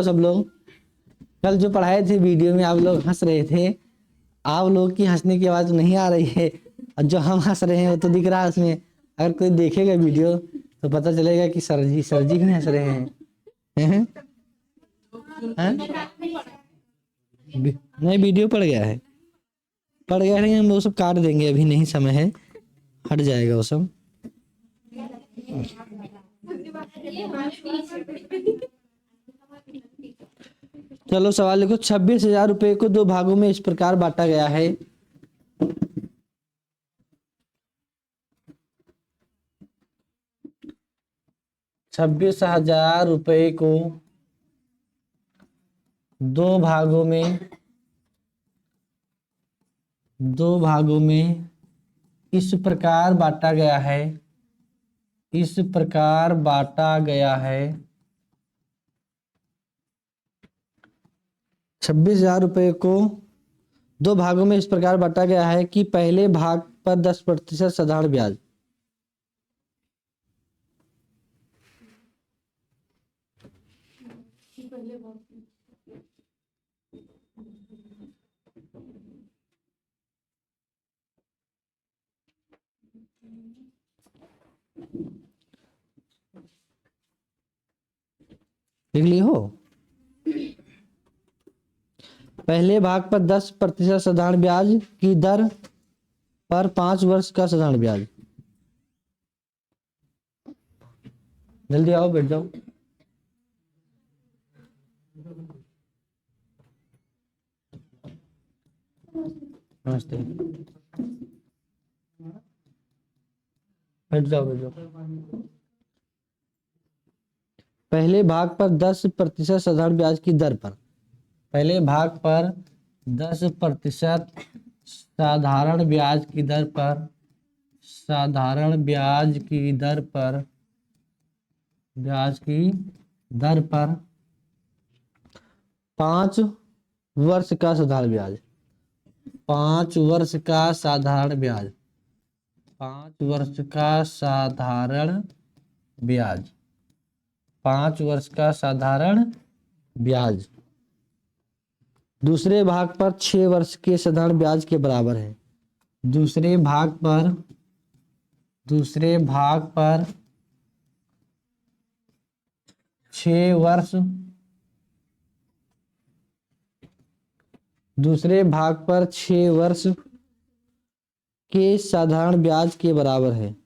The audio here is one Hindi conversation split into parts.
सब लोग कल जो पढ़ाए थे वीडियो में आप लोग हंस रहे थे। आप लोग की हंसने की आवाज नहीं आ रही है और जो हम हंस रहे हैं वो तो दिख रहा है उसमें। अगर कोई देखेगा वीडियो तो पता चलेगा कि सरजी ही हंस रहे हैं। हैं? नहीं, वीडियो पड़ गया है, नहीं, हम वो सब काट देंगे, अभी नहीं समय है, हट जाएगा वो सब। चलो सवाल लिखो। 26,000 रुपए को दो भागों में इस प्रकार बांटा गया है। ₹26,000 को दो भागों में इस प्रकार बांटा गया है। 26,000 रुपए को दो भागों में इस प्रकार बांटा गया है कि पहले भाग पर 10% साधारण ब्याज। लिख ली हो? पहले भाग पर 10% साधारण ब्याज की दर पर 5 वर्ष का साधारण ब्याज। जल्दी आओ, बैठ जाओ। नमस्ते, बैठ जाओ। पहले भाग पर 10% साधारण ब्याज की दर पर, पहले भाग पर 10% साधारण ब्याज की दर पर, 5 वर्ष का साधारण ब्याज। 5 वर्ष का साधारण ब्याज। 5 वर्ष का साधारण ब्याज। 5 वर्ष का साधारण ब्याज दूसरे भाग पर 6 वर्ष के साधारण ब्याज के बराबर है। दूसरे भाग पर 6 वर्ष, दूसरे भाग पर 6 वर्ष के साधारण ब्याज के बराबर है।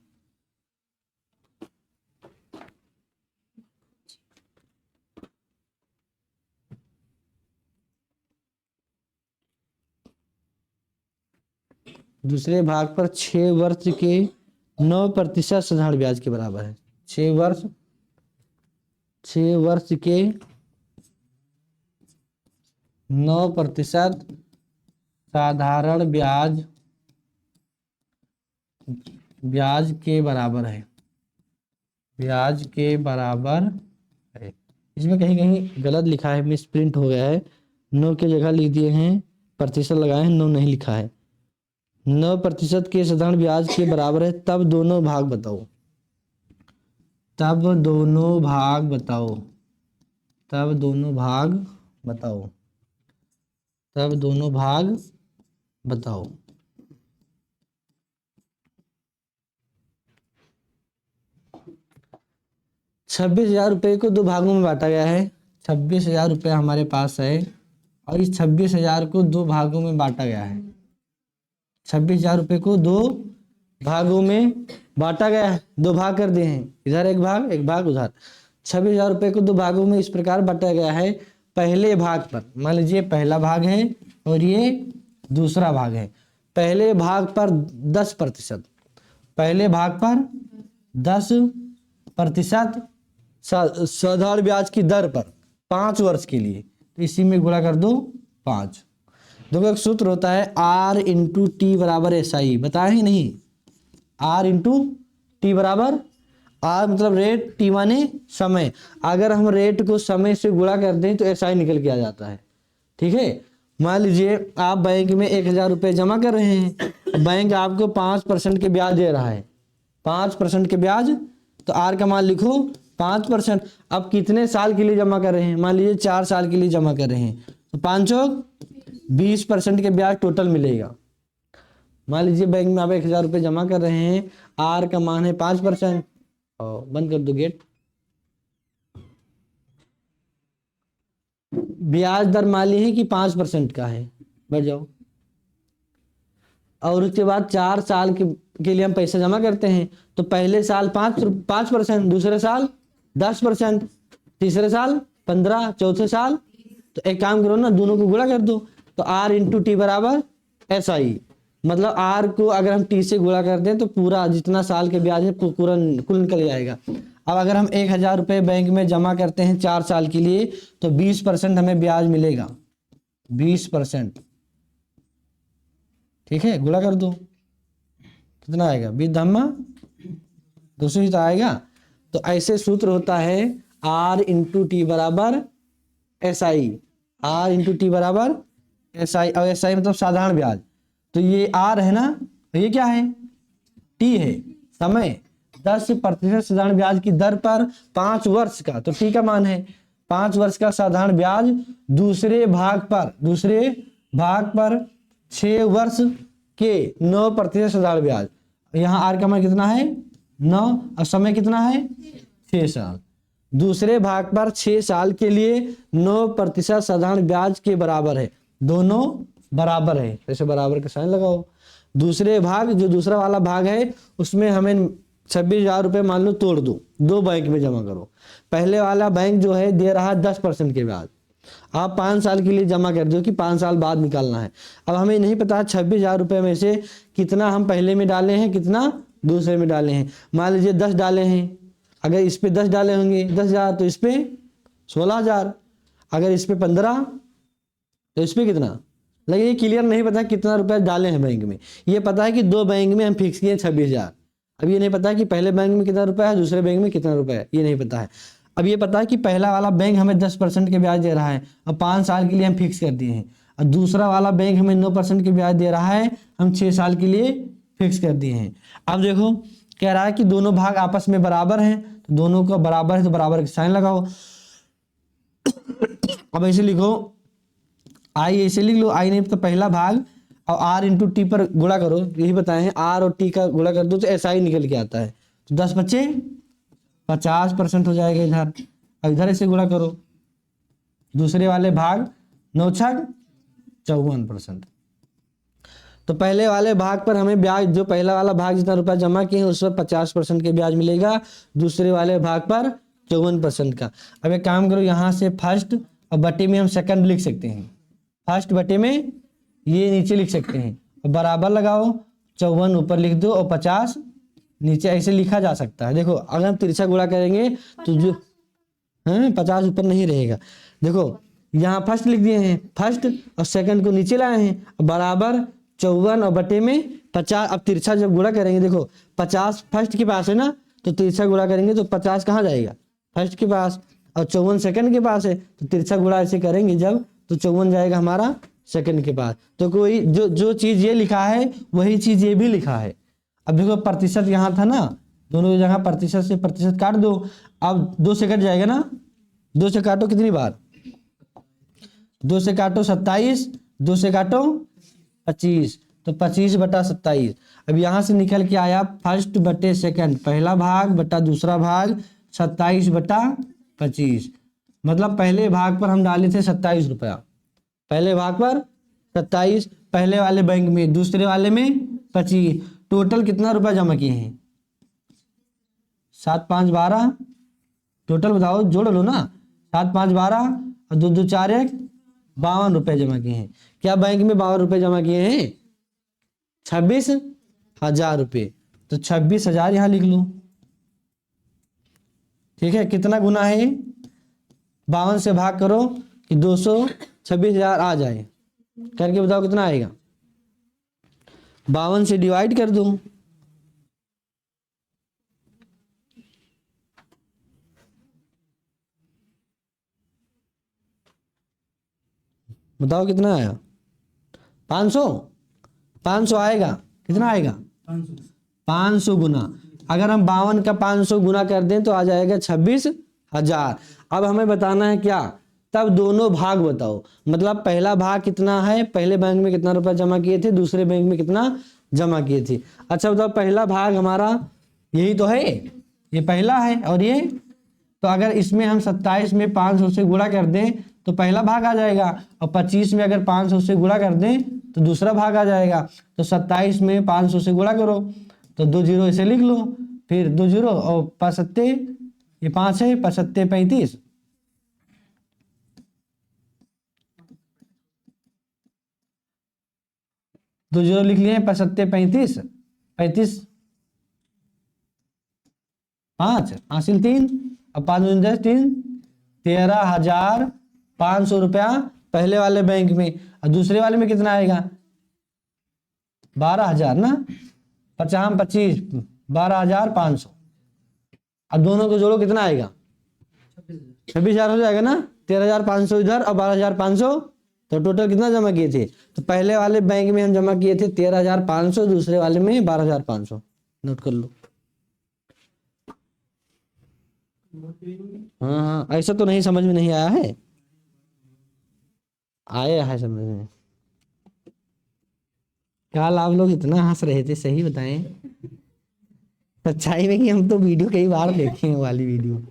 दूसरे भाग पर 6 वर्ष के 9% साधारण ब्याज के बराबर है। 6 वर्ष के 9% साधारण ब्याज के बराबर है। इसमें कहीं कहीं गलत लिखा है, मिस प्रिंट हो गया है। 9 की जगह लिख दिए हैं, प्रतिशत लगाए हैं, 9 नहीं लिखा है। 9% के साधारण ब्याज के बराबर है। तब दोनों भाग बताओ। तब दोनों भाग बताओ। 26,000 रुपए को दो भागों में बांटा गया है। 26,000 रुपये हमारे पास है और इस 26,000 को दो भागों में बांटा गया है। 26,000 रुपये को दो भागों में बांटा गया है। दो भाग कर दिए हैं, इधर एक भाग उधर। 26,000 रुपये को दो भागों में इस प्रकार बांटा गया है। पहले भाग पर, मान लीजिए पहला भाग है और ये दूसरा भाग है। पहले भाग पर 10%, पहले भाग पर 10% साधारण ब्याज की दर पर 5 वर्ष के लिए, तो इसी में गुणा कर दो 5। देखो एक सूत्र होता है R इंटू टी बराबर SI, बताया ही नहीं। R इंटू टी बराबर, R मतलब रेट, टी माने समय। अगर हम रेट को समय से गुणा कर दें तो SI निकल के आ जाता है। ठीक है, मान लीजिए आप बैंक में 1,000 रुपये जमा कर रहे हैं, बैंक आपको 5% के ब्याज दे रहा है। 5% के ब्याज, तो R का मान लिखो 5%। अब कितने साल के लिए जमा कर रहे हैं, मान लीजिए 4 साल के लिए जमा कर रहे हैं, तो 520% के ब्याज टोटल मिलेगा। मान लीजिए बैंक में आप 1000 रुपये जमा कर रहे हैं, आर का मान है 5%, और बंद कर दो गेट। ब्याज दर मान लीजिए कि 5% का है, बैठ जाओ। और उसके बाद 4 साल के लिए हम पैसा जमा करते हैं, तो पहले साल 5%, दूसरे साल 10%, तीसरे साल 15, चौथे साल, तो एक काम करो ना, दोनों को गुणा कर दो, तो R इंटू टी बराबर SI। मतलब R को अगर हम T से गुणा कर दें तो पूरा जितना साल के ब्याज है पूरा कुल निकल जाएगा। अब अगर हम 1000 रुपये बैंक में जमा करते हैं 4 साल के लिए, तो 20% हमें ब्याज मिलेगा, 20%। ठीक है, गुणा कर दो, कितना आएगा, 20 धम्मा 200 ही तो आएगा। तो ऐसे सूत्र होता है R इंटू टी बराबर SI, R इंटू टी बराबर SI, और SI मतलब साधारण ब्याज। तो ये R है ना, ये क्या है, T है, समय। 10% साधारण ब्याज की दर पर 5 वर्ष का, तो T का मान है 5 वर्ष का साधारण ब्याज, दूसरे भाग पर 6 वर्ष के 9% साधारण ब्याज। यहाँ R का मान कितना है 9, और समय कितना है 6 साल। दूसरे भाग पर 6 साल के लिए 9% साधारण ब्याज के बराबर है, दोनों बराबर है, ऐसे बराबर का साइन लगाओ। दूसरे भाग, जो दूसरा वाला भाग है, उसमें हमें 26,000 रुपये मान लो तोड़ दो, 2 बैंक में जमा करो। पहले वाला बैंक जो है दे रहा है 10% के ब्याज, आप 5 साल के लिए जमा कर दो कि 5 साल बाद निकालना है। अब हमें नहीं पता 26,000 रुपये में से कितना हम पहले में डाले हैं, कितना दूसरे में डाले हैं। मान लीजिए 10 डाले हैं, अगर इस पे 10 डाले होंगे 10,000, तो इस पे 16,000, अगर इस पे 15, तो इस पे कितना। लेकिन ये क्लियर नहीं पता कितना रुपया डाले हैं बैंक में, ये पता है कि 2 बैंक में हम फिक्स किए 26,000। अब ये नहीं पता कि पहले बैंक में कितना रुपया है, दूसरे बैंक में कितना रुपया है, ये नहीं पता है। अब ये पता है कि पहला वाला बैंक हमें 10% के ब्याज दे रहा है, अब 5 साल के लिए हम फिक्स कर दिए हैं, और दूसरा वाला बैंक हमें 9% के ब्याज दे रहा है, हम 6 साल के लिए फिक्स कर दिए हैं। अब देखो कह रहा है कि दोनों भाग आपस में बराबर हैं, तो दोनों का बराबर है तो बराबर का साइन लगाओ। अब ऐसे लिखो, आई ऐसे लिख लो, आई नहीं तो पहला भाग और R इंटू टी पर गुणा करो, यही बताए हैं, R और T का गुणा कर दो तो SI निकल के आता है, तो 10 बच्चे 50% हो जाएगा इधर। अब इधर ऐसे गुणा करो, दूसरे वाले भाग 9 छक 54%। तो पहले वाले भाग पर हमें ब्याज, जो पहला वाला भाग जितना रुपया जमा किए हैं उस पर 50% के ब्याज मिलेगा, दूसरे वाले भाग पर 54% का। अब एक काम करो, यहाँ से फर्स्ट और बटे में हम सेकंड लिख सकते हैं, फर्स्ट बटे में ये नीचे लिख सकते हैं, और बराबर लगाओ, 54 ऊपर लिख दो और 50 नीचे, ऐसे लिखा जा सकता है। देखो अगर हम तिरछा गुणा करेंगे तो जो 50 ऊपर नहीं रहेगा। देखो यहाँ फर्स्ट लिख दिए हैं, फर्स्ट और सेकंड को नीचे लाए हैं, बराबर 54 और बटे में 50। अब तिरछा जब गुणा करेंगे, देखो 50 फर्स्ट के पास है ना, तो तिरछा गुणा करेंगे तो 50 कहाँ जाएगा, फर्स्ट के पास, और 54 सेकंड के पास है, तो तिरछा गुणा ऐसे करेंगे जब, तो 54 जाएगा हमारा सेकंड के पास। तो कोई जो चीज ये लिखा है वही चीज ये भी लिखा है। अब देखो प्रतिशत यहाँ था ना, दोनों जगह प्रतिशत से प्रतिशत काट दो, अब 2 से कट जाएगा ना, 2 से काटो कितनी बार, 2 से काटो 27, 2 से काटो 25, तो 25/27। अब यहाँ से निकल के आया फर्स्ट बटे सेकंड, पहला भाग बटा दूसरा भाग 27/25। मतलब पहले भाग पर हम डाले थे 27 रुपया, पहले भाग पर 27, पहले वाले बैंक में, दूसरे वाले में 25। टोटल कितना रुपया जमा किए हैं, 7 5 12, टोटल बताओ, जोड़ लो ना, 7 5 12 और 2 2 4 1, 52 रुपये जमा किए हैं। क्या बैंक में 52 रुपये जमा किए हैं, 26,000 रुपये, तो 26,000 यहाँ लिख लो। ठीक है, कितना गुना है, 52 से भाग करो कि 226,000 आ जाए, करके बताओ कितना आएगा, 52 से डिवाइड कर दो, बताओ कितना आया, 500 आएगा, कितना आएगा 500 गुना। अगर हम 52 का 500 गुना कर दें तो आ जाएगा 26,000। अब हमें बताना है क्या, तब दोनों भाग बताओ। मतलब पहला भाग कितना है, पहले बैंक में कितना रुपया जमा किए थे, दूसरे बैंक में कितना जमा किए थे। अच्छा बताओ, पहला भाग हमारा यही तो है, ये पहला है, और ये तो अगर इसमें हम 27 में 500 से गुणा कर दें तो पहला भाग आ जाएगा, और 25 में अगर 500 से गुणा कर दें तो दूसरा भाग आ जाएगा। तो 27 में 500 से गुणा करो तो 2 जीरो ऐसे लिख लो, फिर 2 जीरो और 5 ये 5 है, 5 35, 2 जीरो लिख लिए, 5 35, 35 5 हासिल 3, अब 5 3, 13,500 रुपया पहले वाले बैंक में, और दूसरे वाले में कितना आएगा 12,000 ना, 50 25 12,500। अब दोनों को जोड़ो कितना आएगा 26,000 हो जाएगा ना, 13,500 इधर और 12,500, तो टोटल कितना जमा किए थे। तो पहले वाले बैंक में हम जमा किए थे 13,500, दूसरे वाले में 12,500। नोट कर लो। हाँ हाँ, ऐसा तो नहीं समझ में नहीं आया है, आया है समझ में। कल आप लोग इतना हंस रहे थे, सही बताएं सच्चाई में कि हम तो वीडियो कई बार देखे हैं, वाली वीडियो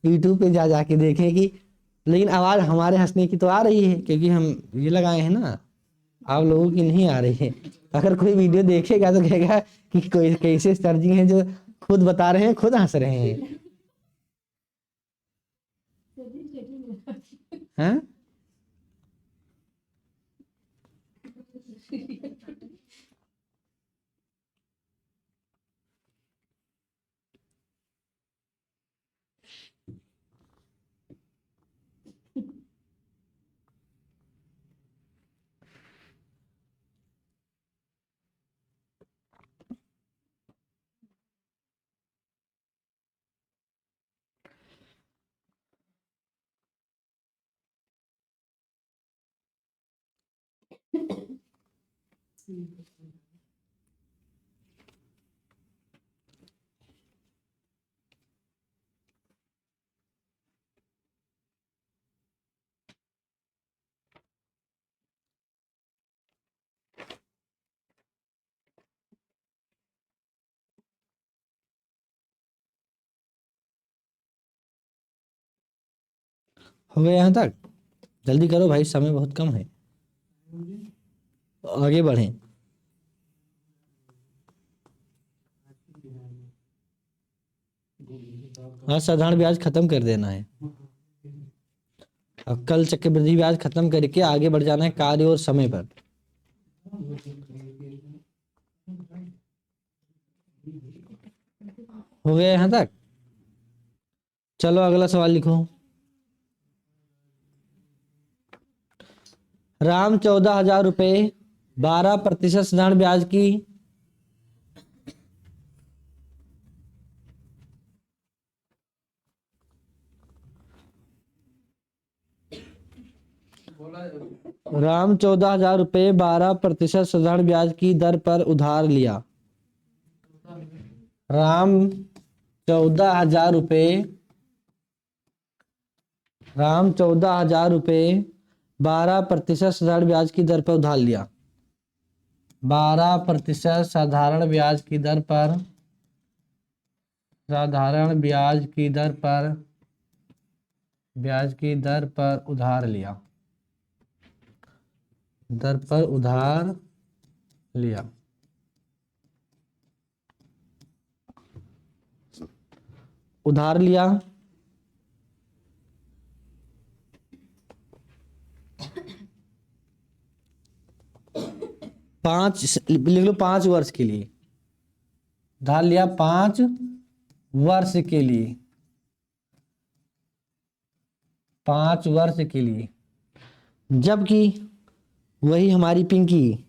यूट्यूब पे जा जाके देखें कि, लेकिन आवाज हमारे हंसने की तो आ रही है क्योंकि हम ये लगाए हैं ना, आप लोगों की नहीं आ रही है। अगर कोई वीडियो देखेगा तो कहेगा कि कोई कैसे सर जी हैं जो खुद बता रहे हैं, खुद हंस रहे हैं। हैं? हो गया यहाँ तक? जल्दी करो भाई, समय बहुत कम है, आगे बढ़ें। हाँ, साधारण ब्याज खत्म कर देना है, अब कल चक्रवृद्धि ब्याज खत्म करके आगे बढ़ जाना है कार्य और समय पर। हो गया यहाँ तक? चलो अगला सवाल लिखो। राम 14,000 रुपये 12% साधारण ब्याज की राम 14,000 रुपये 12% साधारण ब्याज की दर पर उधार लिया। राम 14,000 रुपये राम 14,000 रुपये 12% साधारण ब्याज की दर पर उधार लिया। 12% साधारण ब्याज की दर पर उधार लिया। उधार लिया 5 लिख लो, 5 वर्ष के लिए उधार लिया, 5 वर्ष के लिए, 5 वर्ष के लिए। जबकि वही हमारी पिंकी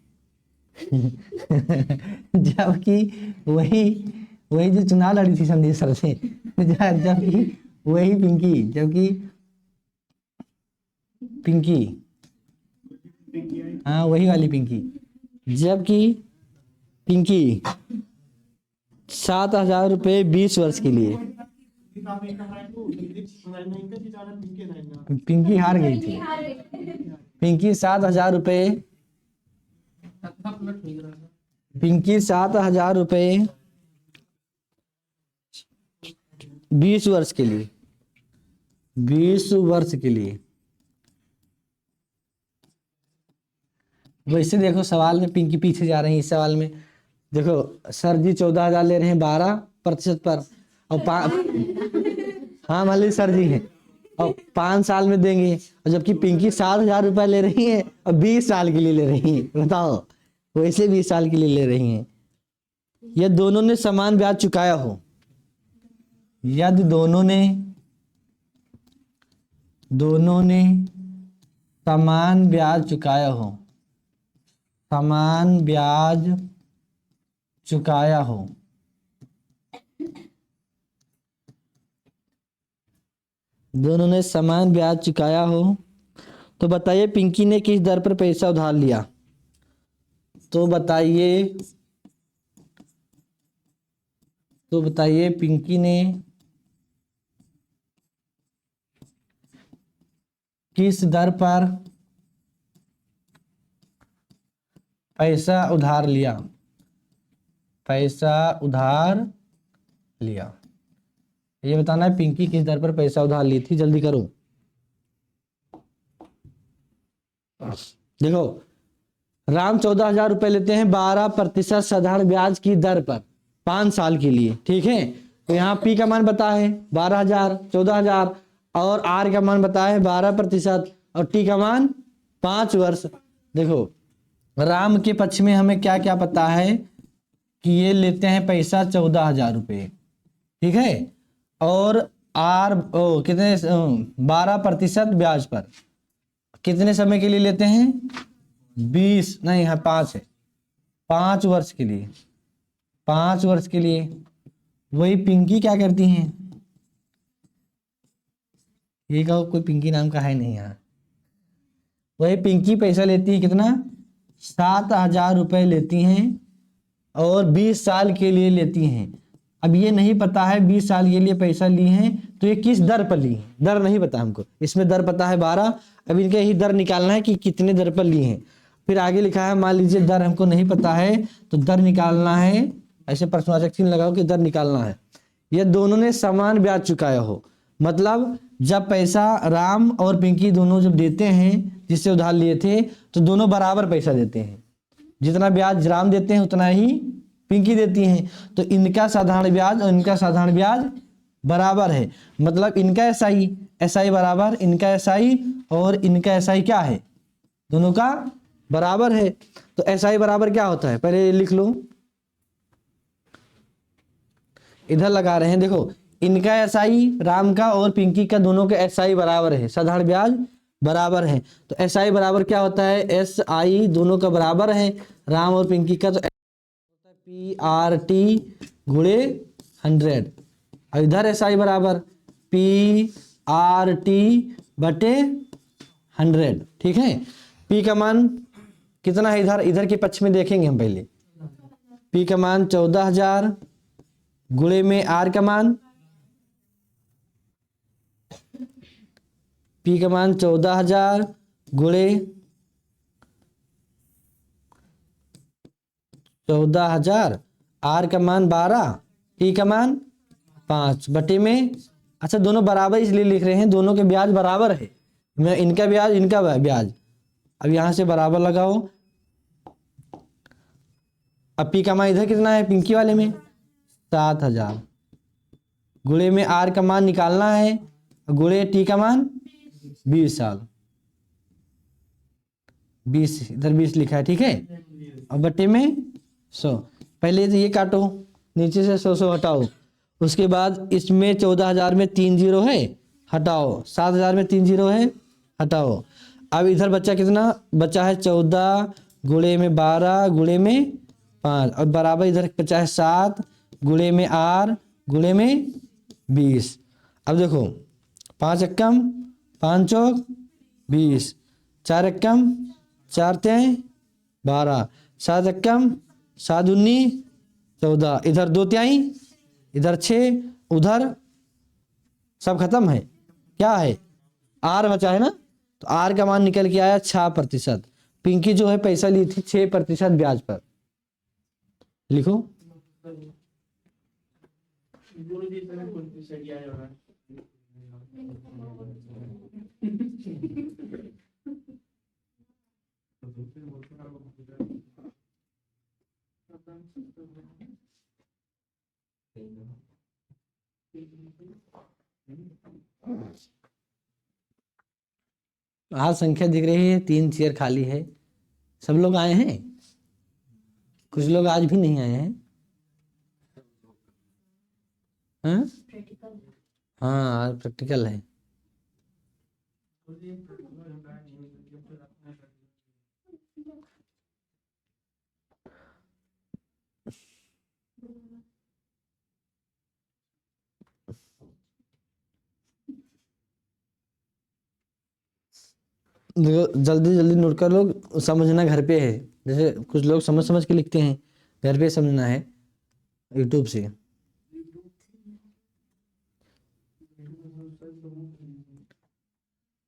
जबकि वही वही जो चुनाव लड़ी थी संदीप सर से जबकि वही पिंकी, हाँ वही वाली पिंकी, जबकि पिंकी 7,000 रुपये 20 वर्ष के लिए। पिंकी हार गई थी। पिंकी 7,000 रुपये, पिंकी 7,000 रुपये 20 वर्ष के लिए, 20 वर्ष के लिए। वैसे देखो सवाल में पिंकी पीछे जा रही है। इस सवाल में देखो सर जी 14,000 ले रहे हैं 12% पर, और हाँ मान लीजिए सर जी हैं और 5 साल में देंगे, और जबकि पिंकी 7,000 रुपये ले रही है और 20 साल के लिए ले रही है। बताओ वैसे 20 साल के लिए ले रही हैं। यदि दोनों ने समान ब्याज चुकाया हो, यदि दोनों ने समान ब्याज चुकाया हो, समान ब्याज चुकाया हो, दोनों ने समान ब्याज चुकाया हो, तो बताइए पिंकी ने किस दर पर पैसा उधार लिया। तो बताइए पिंकी ने किस दर पर पैसा उधार लिया, पैसा उधार लिया। ये बताना है पिंकी किस दर पर पैसा उधार ली थी। जल्दी करो। देखो राम 14,000 रुपये लेते हैं 12% साधारण ब्याज की दर पर 5 साल के लिए। ठीक है, तो यहाँ पी का मान बता है 12,000, 14,000, और आर का मान बता है 12% और टी का मान 5 वर्ष। देखो राम के पक्ष में हमें क्या क्या पता है कि ये लेते हैं पैसा 14,000 रुपये। ठीक है, और आर कितने 12% ब्याज पर कितने समय के लिए लेते हैं 20 नहीं है 5 है 5 वर्ष के लिए, 5 वर्ष के लिए। वही पिंकी क्या करती हैं, ये कहो कोई पिंकी नाम का है नहीं यहाँ। वही पिंकी पैसा लेती है कितना 7,000 रुपये लेती हैं और 20 साल के लिए लेती हैं। अब ये नहीं पता है 20 साल के लिए पैसा ली हैं तो ये किस दर पर ली है, दर नहीं पता हमको। इसमें दर पता है 12, अब इनके ही दर निकालना है कि कितने दर पर ली हैं। फिर आगे लिखा है मान लीजिए दर हमको नहीं पता है तो दर निकालना है, ऐसे प्रश्नवाचक चिन्ह लगाओ कि दर निकालना है। ये दोनों ने समान ब्याज चुकाया हो, मतलब जब पैसा राम और पिंकी दोनों जब देते हैं जिससे उधार लिए थे तो दोनों बराबर पैसा देते हैं। जितना ब्याज राम देते हैं उतना ही पिंकी देती हैं, तो इनका साधारण ब्याज और इनका साधारण ब्याज बराबर है। मतलब इनका एसआई बराबर इनका एसआई और इनका एसआई क्या है, दोनों का बराबर है। तो एसआई बराबर क्या होता है पहले लिख लो, इधर लगा रहे हैं। देखो इनका एसआई राम का और पिंकी का दोनों का एसआई बराबर है, साधारण ब्याज बराबर है। तो एसआई बराबर क्या होता है, एसआई दोनों का बराबर है राम और पिंकी का, तो PRT गुणे 100। और इधर एसआई बराबर PRT बटे 100। ठीक है, P का मान कितना है, इधर के पक्ष में देखेंगे हम पहले। P का मान 14,000 गुणे में R का मान, P का मान 14,000 गुणे 14,000, R का मान 12, T का मान 5 बटे में। अच्छा दोनों बराबर इसलिए लिख रहे हैं दोनों के ब्याज बराबर है, मैं इनका ब्याज इनका ब्याज। अब यहां से बराबर लगाओ। अब P का मान इधर कितना है पिंकी वाले में 7,000 गुणे में R का मान निकालना है, गुणे T का मान 20 साल, 20 इधर 20 लिखा है। ठीक है, और बटे में 100। पहले तो ये काटो, नीचे से 100 हटाओ, उसके बाद इसमें 14,000 में 3 जीरो है हटाओ, 7,000 में 3 जीरो है हटाओ। अब इधर बच्चा कितना बचा है 14 गुणे में 12 गुणे में 5, और बराबर इधर बचा है 7 गुणे में R गुणे में 20। अब देखो 5 एकम 5 चौक 20, 4 एकम 4 तें 12, 7 एकम 7 दूनी 14, इधर 2/3, इधर 6, उधर सब खत्म है। क्या है? आर बचा है ना, तो आर का मान निकल के आया 6%। पिंकी जो है पैसा ली थी 6% ब्याज पर। लिखो। आज संख्या दिख रही है, 3 चेयर खाली है। सब लोग आए हैं, कुछ लोग आज भी नहीं आए हैं। हाँ हाँ, आज प्रैक्टिकल है। देखो जल्दी जल्दी नोट कर लो, समझना घर पे है। जैसे कुछ लोग समझ समझ के लिखते हैं, घर पे समझना है यूट्यूब से।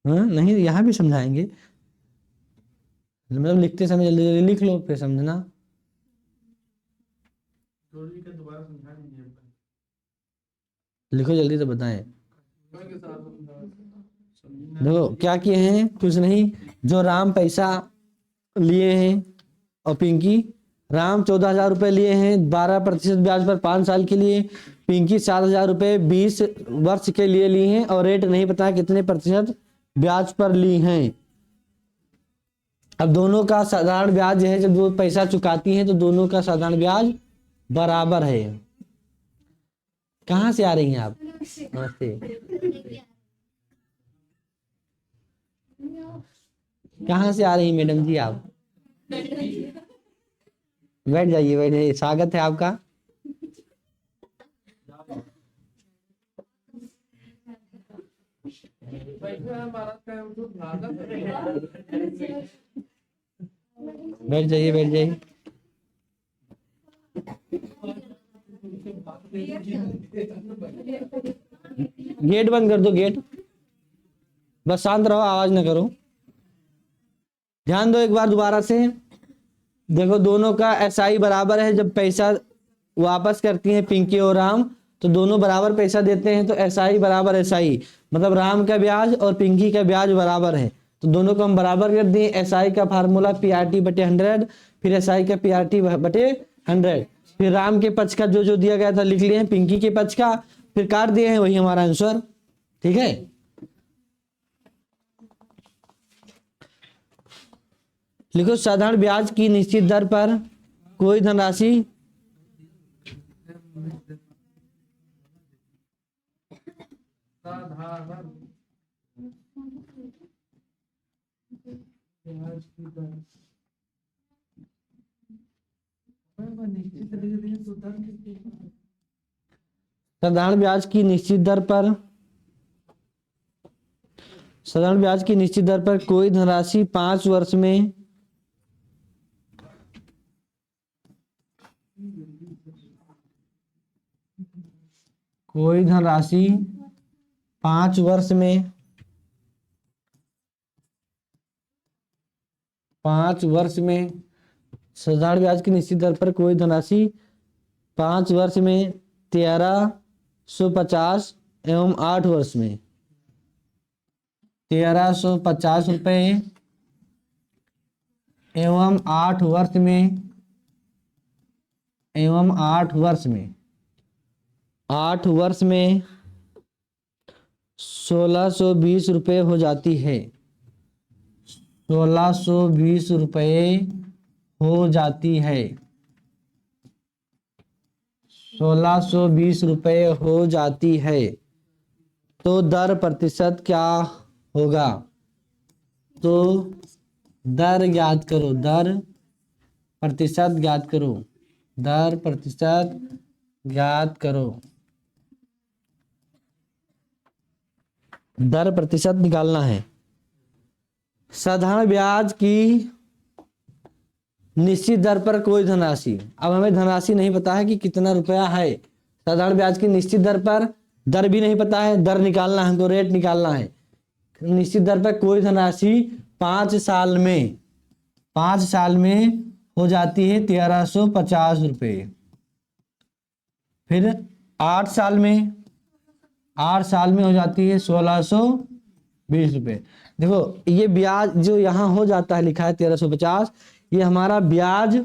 हाँ नहीं, यहाँ भी समझाएंगे, मतलब लिखते समय जल्दी जल्दी लिख लो फिर समझना। लिखो जल्दी तो बताएं। देखो क्या किए हैं, कुछ नहीं। जो राम पैसा लिए हैं और पिंकी, राम 14,000 रुपये लिए हैं 12% ब्याज पर 5 साल के लिए। पिंकी 7,000 रुपये 20 वर्ष के लिए ली हैं और रेट नहीं पता कितने प्रतिशत ब्याज पर ली हैं। अब दोनों का साधारण ब्याज है, जब दो पैसा चुकाती हैं तो दोनों का साधारण ब्याज बराबर है। कहाँ से आ रही हैं आप? नमस्ते। कहाँ से आ रही मैडम जी आप? बैठ जाइए बैठ जाइए, स्वागत है आपका। बैठ जाइए बैठ जाइए। गेट बंद कर दो, गेट। बस शांत रहो, आवाज ना करो। ध्यान दो एक बार दोबारा से। देखो दोनों का एसआई बराबर है। जब पैसा वापस करती हैं पिंकी और राम तो दोनों बराबर पैसा देते हैं, तो एसआई बराबर एसआई, मतलब राम का ब्याज और पिंकी का ब्याज बराबर है, तो दोनों को हम बराबर कर दिए। एसआई का फार्मूला पीआरटी बटे 100, फिर एसआई का पीआरटी बटे 100, फिर राम के पक्ष का जो जो दिया गया था लिख लिए हैं, पिंकी के पक्ष का फिर काट दिए हैं, वही हमारा आंसर। ठीक है, लिखो साधारण ब्याज की निश्चित दर पर कोई धनराशि साधारण ब्याज की निश्चित दर पर साधारण ब्याज की निश्चित दर पर कोई धनराशि 5 वर्ष में कोई धनराशि 5 वर्ष में 5 वर्ष में साधारण ब्याज की निश्चित दर पर कोई धनराशि 5 वर्ष में 1350 एवं 8 वर्ष में 1350 रुपये एवं 8 वर्ष में 8 वर्ष में 1620 रुपये हो जाती है। 1620 रुपये हो जाती है। 1620 रुपये हो जाती है। तो दर प्रतिशत क्या होगा? तो दर ज्ञात करो, दर प्रतिशत ज्ञात करो, दर प्रतिशत ज्ञात करो। दर प्रतिशत निकालना है। साधारण ब्याज की निश्चित दर पर कोई धनराशि। अब हमें धनराशि नहीं पता है कि कितना रुपया है। साधारण ब्याज की निश्चित दर पर दर भी नहीं पता है, दर निकालना है हमको, रेट निकालना है। निश्चित दर पर कोई धनराशि 5 साल में, 5 साल में हो जाती है 1350 रुपये। फिर 8 साल में, 8 साल में हो जाती है 1620 रुपये। देखो ये ब्याज जो यहाँ हो जाता है लिखा है 1350, ये हमारा ब्याज,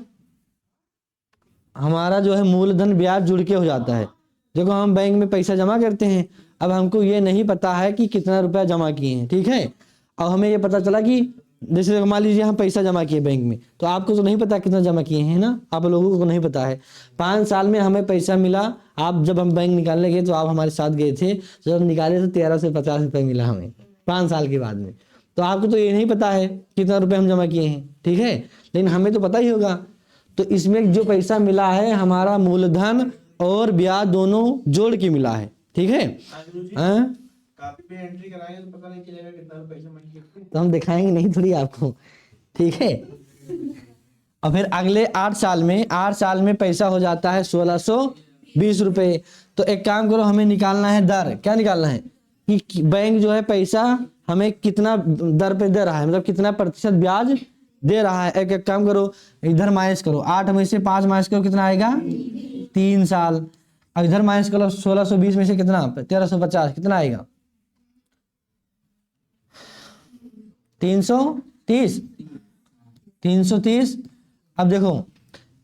हमारा जो है मूलधन ब्याज जुड़ के हो जाता है। देखो हम बैंक में पैसा जमा करते हैं, अब हमको ये नहीं पता है कि कितना रुपया जमा किए हैं, ठीक है। अब हमें ये पता चला कि जैसे मान लीजिए हम पैसा जमा किए बैंक में, तो आपको तो नहीं पता कितना जमा किए हैं ना, आप लोगों को नहीं पता है। 5 साल में हमें पैसा मिला, आप जब हम बैंक निकालने गए तो आप हमारे साथ गए थे, जब निकाले तो 1350 रुपये मिला हमें 5 साल के बाद में। तो आपको तो ये नहीं पता है कितना रुपये हम जमा किए हैं, ठीक है, लेकिन हमें तो पता ही होगा। तो इसमें जो पैसा मिला है हमारा मूलधन और ब्याज दोनों जोड़ के मिला है, ठीक है। कॉपी पे एंट्री कराएंगे तो पता नहीं चलेगा कितना पैसा मिला, तो हम दिखाएंगे नहीं थोड़ी आपको, ठीक है। और फिर अगले 8 साल में, 8 साल में पैसा हो जाता है 1620 रुपये। तो एक काम करो, हमें निकालना है दर। क्या निकालना है कि बैंक जो है पैसा हमें कितना दर पे दे रहा है, मतलब कितना प्रतिशत ब्याज दे रहा है। एक काम करो, इधर माइनस करो, 8 में से 5 माइनस करो, कितना आएगा 3 साल। अब इधर माइनस करो, 1620 में से कितना 1350, कितना आएगा 330, 330। अब देखो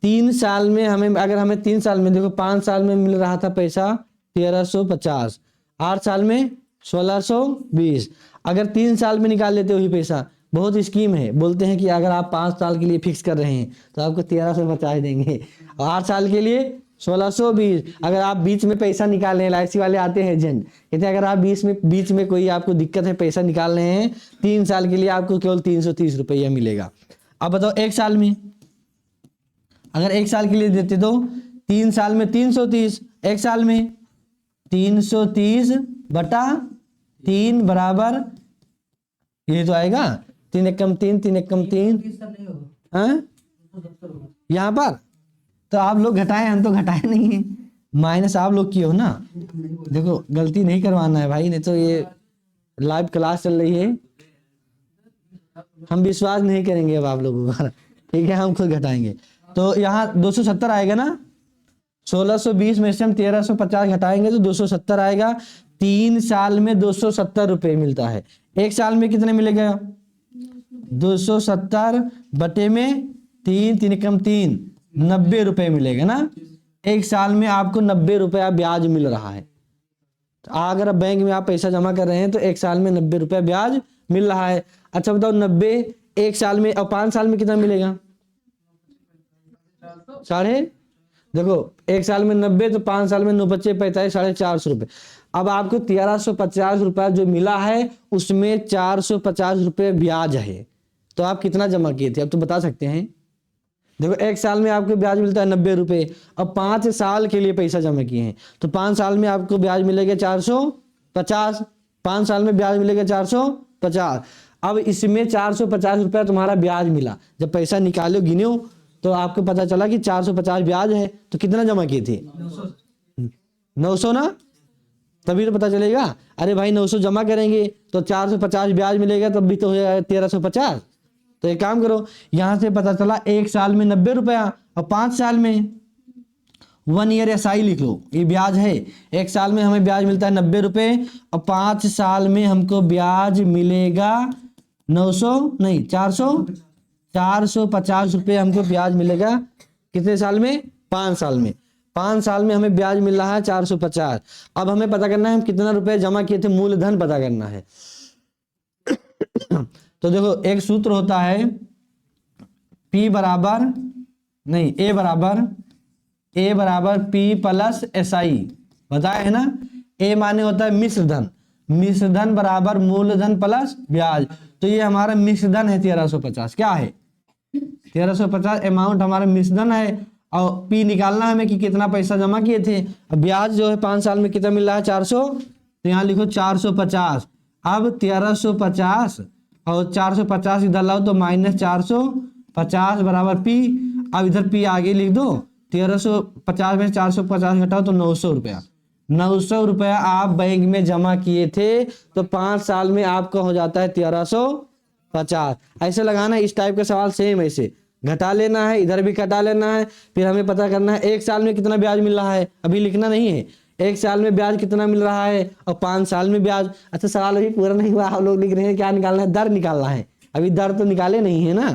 3 साल में हमें, अगर हमें 3 साल में, देखो 5 साल में मिल रहा था पैसा 1350, 8 साल में 1620, अगर 3 साल में निकाल लेते वही पैसा। बहुत स्कीम है, बोलते हैं कि अगर आप 5 साल के लिए फिक्स कर रहे हैं तो आपको 1350 देंगे, और 8 साल के लिए 1620। अगर आप बीच में पैसा निकाल रहे हैं, LIC वाले आते हैं एजेंट, कहते हैं अगर आप बीच में कोई आपको दिक्कत है, पैसा निकाल रहे हैं 3 साल के लिए, आपको केवल 330 रुपया मिलेगा। अब बताओ 1 साल में, अगर 1 साल के लिए देते तो 3 साल में 330, 1 साल में 330/3 बराबर, ये तो आएगा 3 एकम 3, 3 एकम 3, यहाँ पर तो आप लोग घटाएं, हम तो घटाए नहीं है, माइनस आप लोग किए हो ना। देखो गलती नहीं करवाना है भाई, नहीं तो ये लाइव क्लास चल रही है, हम विश्वास नहीं करेंगे अब आप लोगों का, ठीक है, हम खुद घटाएंगे। तो यहाँ 270 आएगा ना, 1620 में से हम 1350 घटाएंगे तो 270 आएगा। 3 साल में 270 रुपये मिलता है। 1 साल में कितने मिलेगा 270 बटे में 3, 3 एकम 3, 90 रुपये मिलेगा ना। 1 साल में आपको 90 रुपया ब्याज मिल रहा है। अगर बैंक में आप पैसा जमा कर रहे हैं तो 1 साल में 90 रुपया ब्याज मिल रहा है। अच्छा बताओ 90 1 साल में, और 5 साल में कितना मिलेगा, साढ़े, देखो 1 साल में 90 तो 5 साल में 9 बच्चे 45, 450 रुपये। अब आपको 1350 रुपया जो मिला है उसमें 450 रुपये ब्याज है, तो आप कितना जमा किए थे अब तो बता सकते हैं। देखो 1 साल में आपको ब्याज मिलता है 90 रुपये, अब 5 साल के लिए पैसा जमा किए हैं तो 5 साल में आपको ब्याज मिलेगा 450, 5 साल में ब्याज मिलेगा 450। अब इसमें 450 रुपया तुम्हारा ब्याज मिला, जब पैसा निकालो गिनो तो आपको पता चला कि 450 ब्याज है, तो कितना जमा किए थे 900 ना, तभी तो पता चलेगा। अरे भाई 900 जमा करेंगे तो 450 ब्याज मिलेगा, तब भी तो हो जाएगा 1350। तो एक काम करो, यहां से पता चला 1 साल में 90 रुपया और 5 साल में 1 ईयर SI लिख लो, ये ब्याज है। 1 साल में हमें ब्याज मिलता है 90 रुपये और 5 साल में हमको ब्याज मिलेगा 900 नहीं 450 रुपये हमको ब्याज मिलेगा। कितने साल में 5 साल में। 5 साल में हमें ब्याज मिल रहा है 450। अब हमें पता करना है हम कितना रुपए जमा किए थे, मूलधन पता करना है। तो देखो एक सूत्र होता है P बराबर नहीं A बराबर P प्लस SI, बताया है ना। A माने होता है मिश्र धन, मिश्र धन बराबर मूलधन प्लस ब्याज। तो ये हमारा मिश्र धन है 1350। क्या है 1350 अमाउंट हमारा मिश्र धन है, और P निकालना है हमें कि कितना पैसा जमा किए थे। अब ब्याज जो है 5 साल में कितना मिल रहा है 400, तो यहाँ लिखो 450। अब 1350 और 450 इधर लाओ तो -400, 50 बराबर P। अब इधर P आगे लिख दो। 1350 में 450 घटाओ तो 900 रुपया। 900 रुपया आप बैंक में जमा किए थे तो 5 साल में आपका हो जाता है 1350। ऐसे लगाना है। इस टाइप का सवाल सेम ऐसे घटा लेना है, इधर भी घटा लेना है। फिर हमें पता करना है एक साल में कितना ब्याज मिल रहा है, अभी लिखना नहीं है। एक साल में ब्याज कितना मिल रहा है और 5 साल में ब्याज। अच्छा सवाल अभी पूरा नहीं हुआ, हम लोग लिख रहे हैं क्या निकालना है, दर निकालना है। अभी दर तो निकाले नहीं है ना।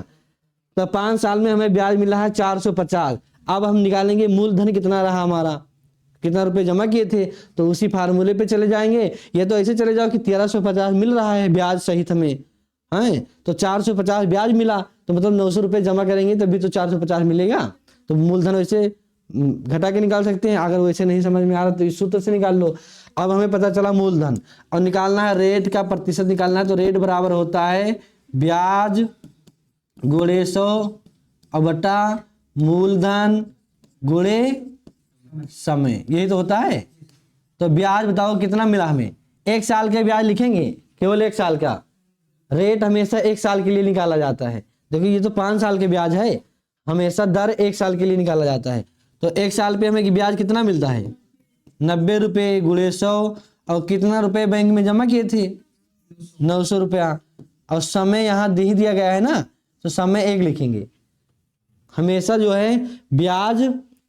तो 5 साल में हमें ब्याज मिला है 450। अब हम निकालेंगे मूलधन कितना रहा हमारा, कितना रुपए जमा किए थे, तो उसी फार्मूले पे चले जाएंगे। ये तो ऐसे चले जाओ कि 1350 मिल रहा है ब्याज सहित हमें, है तो 450 ब्याज मिला, तो मतलब 900 रुपये जमा करेंगे तभी तो 450 मिलेगा। तो मूलधन वैसे घटा के निकाल सकते हैं। अगर वैसे नहीं समझ में आ रहा तो इस सूत्र से निकाल लो। अब हमें पता चला मूलधन, और निकालना है रेट का प्रतिशत निकालना है। तो रेट बराबर होता है ब्याज गुणे 100 और बटा मूलधन गुणे समय, यही तो होता है। तो ब्याज बताओ कितना मिला हमें, एक साल का ब्याज लिखेंगे, केवल एक साल का। रेट हमेशा एक साल के लिए निकाला जाता है। देखिए ये तो 5 साल के ब्याज है, हमेशा दर एक साल के लिए निकाला जाता है। तो एक साल पे हमें ब्याज कितना मिलता है, 90 रुपये गुणे 100। और कितना रुपए बैंक में जमा किए थे, 900 रुपया। और समय यहाँ दे ही दिया गया है ना, तो समय 1 लिखेंगे। हमेशा जो है ब्याज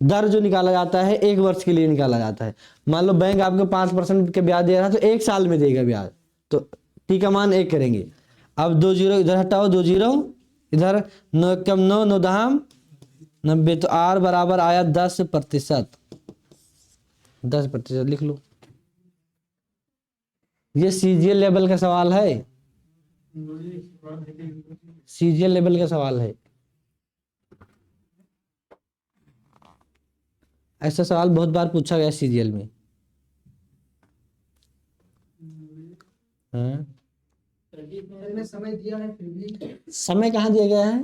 दर जो निकाला जाता है 1 वर्ष के लिए निकाला जाता है। मान लो बैंक आपको 5% के ब्याज दे रहा है तो 1 साल में देगा ब्याज, तो टी का मान 1 करेंगे। अब 2 जीरो इधर हटाओ, 2 जीरो इधर, 9 कम 9 9 दाम 90। तो आर बराबर आया 10%। 10% लिख लो। ये सीजीएल लेवल का सवाल है, सीजीएल लेवल का सवाल है। ऐसा सवाल बहुत बार पूछा गया सीजीएल में। हाँ? समय दिया है फिर भी समय कहाँ दिया गया है,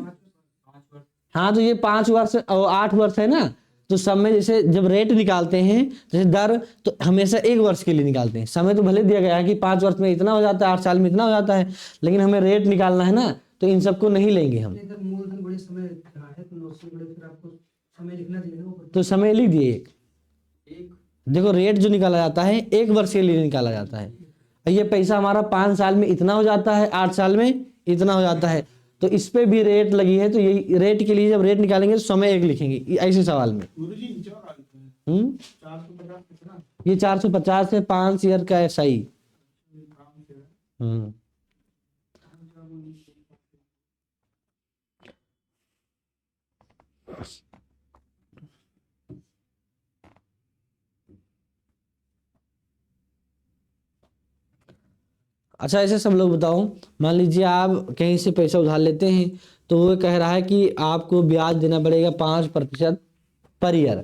हाँ तो ये 5 वर्ष और 8 वर्ष है ना। तो समय जैसे जब रेट निकालते हैं, जैसे दर तो हमेशा 1 वर्ष के लिए निकालते हैं। समय तो भले दिया गया है कि 5 वर्ष में इतना हो जाता है, 8 साल में इतना हो जाता है, लेकिन हमें रेट निकालना है ना, तो इन सबको नहीं लेंगे हम। मूलधन बड़े समय रहा है तो 900 बड़े, फिर आपको समय लिखना चाहिए ना ऊपर। तो समय लिख दिए एक। एक देखो रेट जो निकाला जाता है 1 वर्ष के लिए निकाला जाता है। ये पैसा हमारा 5 साल में इतना हो जाता है, 8 साल में इतना हो जाता है, तो इस पे भी रेट लगी है। तो ये रेट के लिए जब रेट निकालेंगे तो समय 1 लिखेंगे ऐसे सवाल में। गुरुजी नीचे और आ जाता है। 450 कितना ये 450 है 5 ईयर का SI। काम से है। हम्म अच्छा ऐसे सब लोग बताओ, मान लीजिए आप कहीं से पैसा उधार लेते हैं, तो वो कह रहा है कि आपको ब्याज देना पड़ेगा 5% पर ईयर।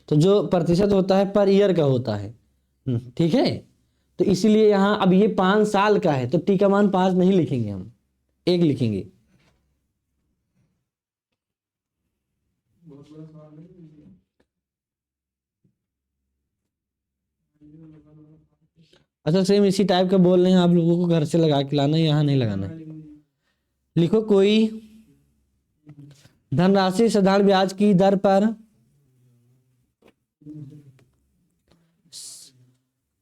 तो जो प्रतिशत होता है पर ईयर का होता है, ठीक है। तो इसीलिए यहाँ अब ये 5 साल का है, तो टी का मान 5 नहीं लिखेंगे हम, 1 लिखेंगे। बहुत बड़ा सवाल है। अच्छा सेम इसी टाइप का बोल रहे हैं आप लोगों को, घर से लगा के लाना है, यहाँ नहीं लगाना है। लिखो कोई धनराशि साधारण ब्याज की दर पर,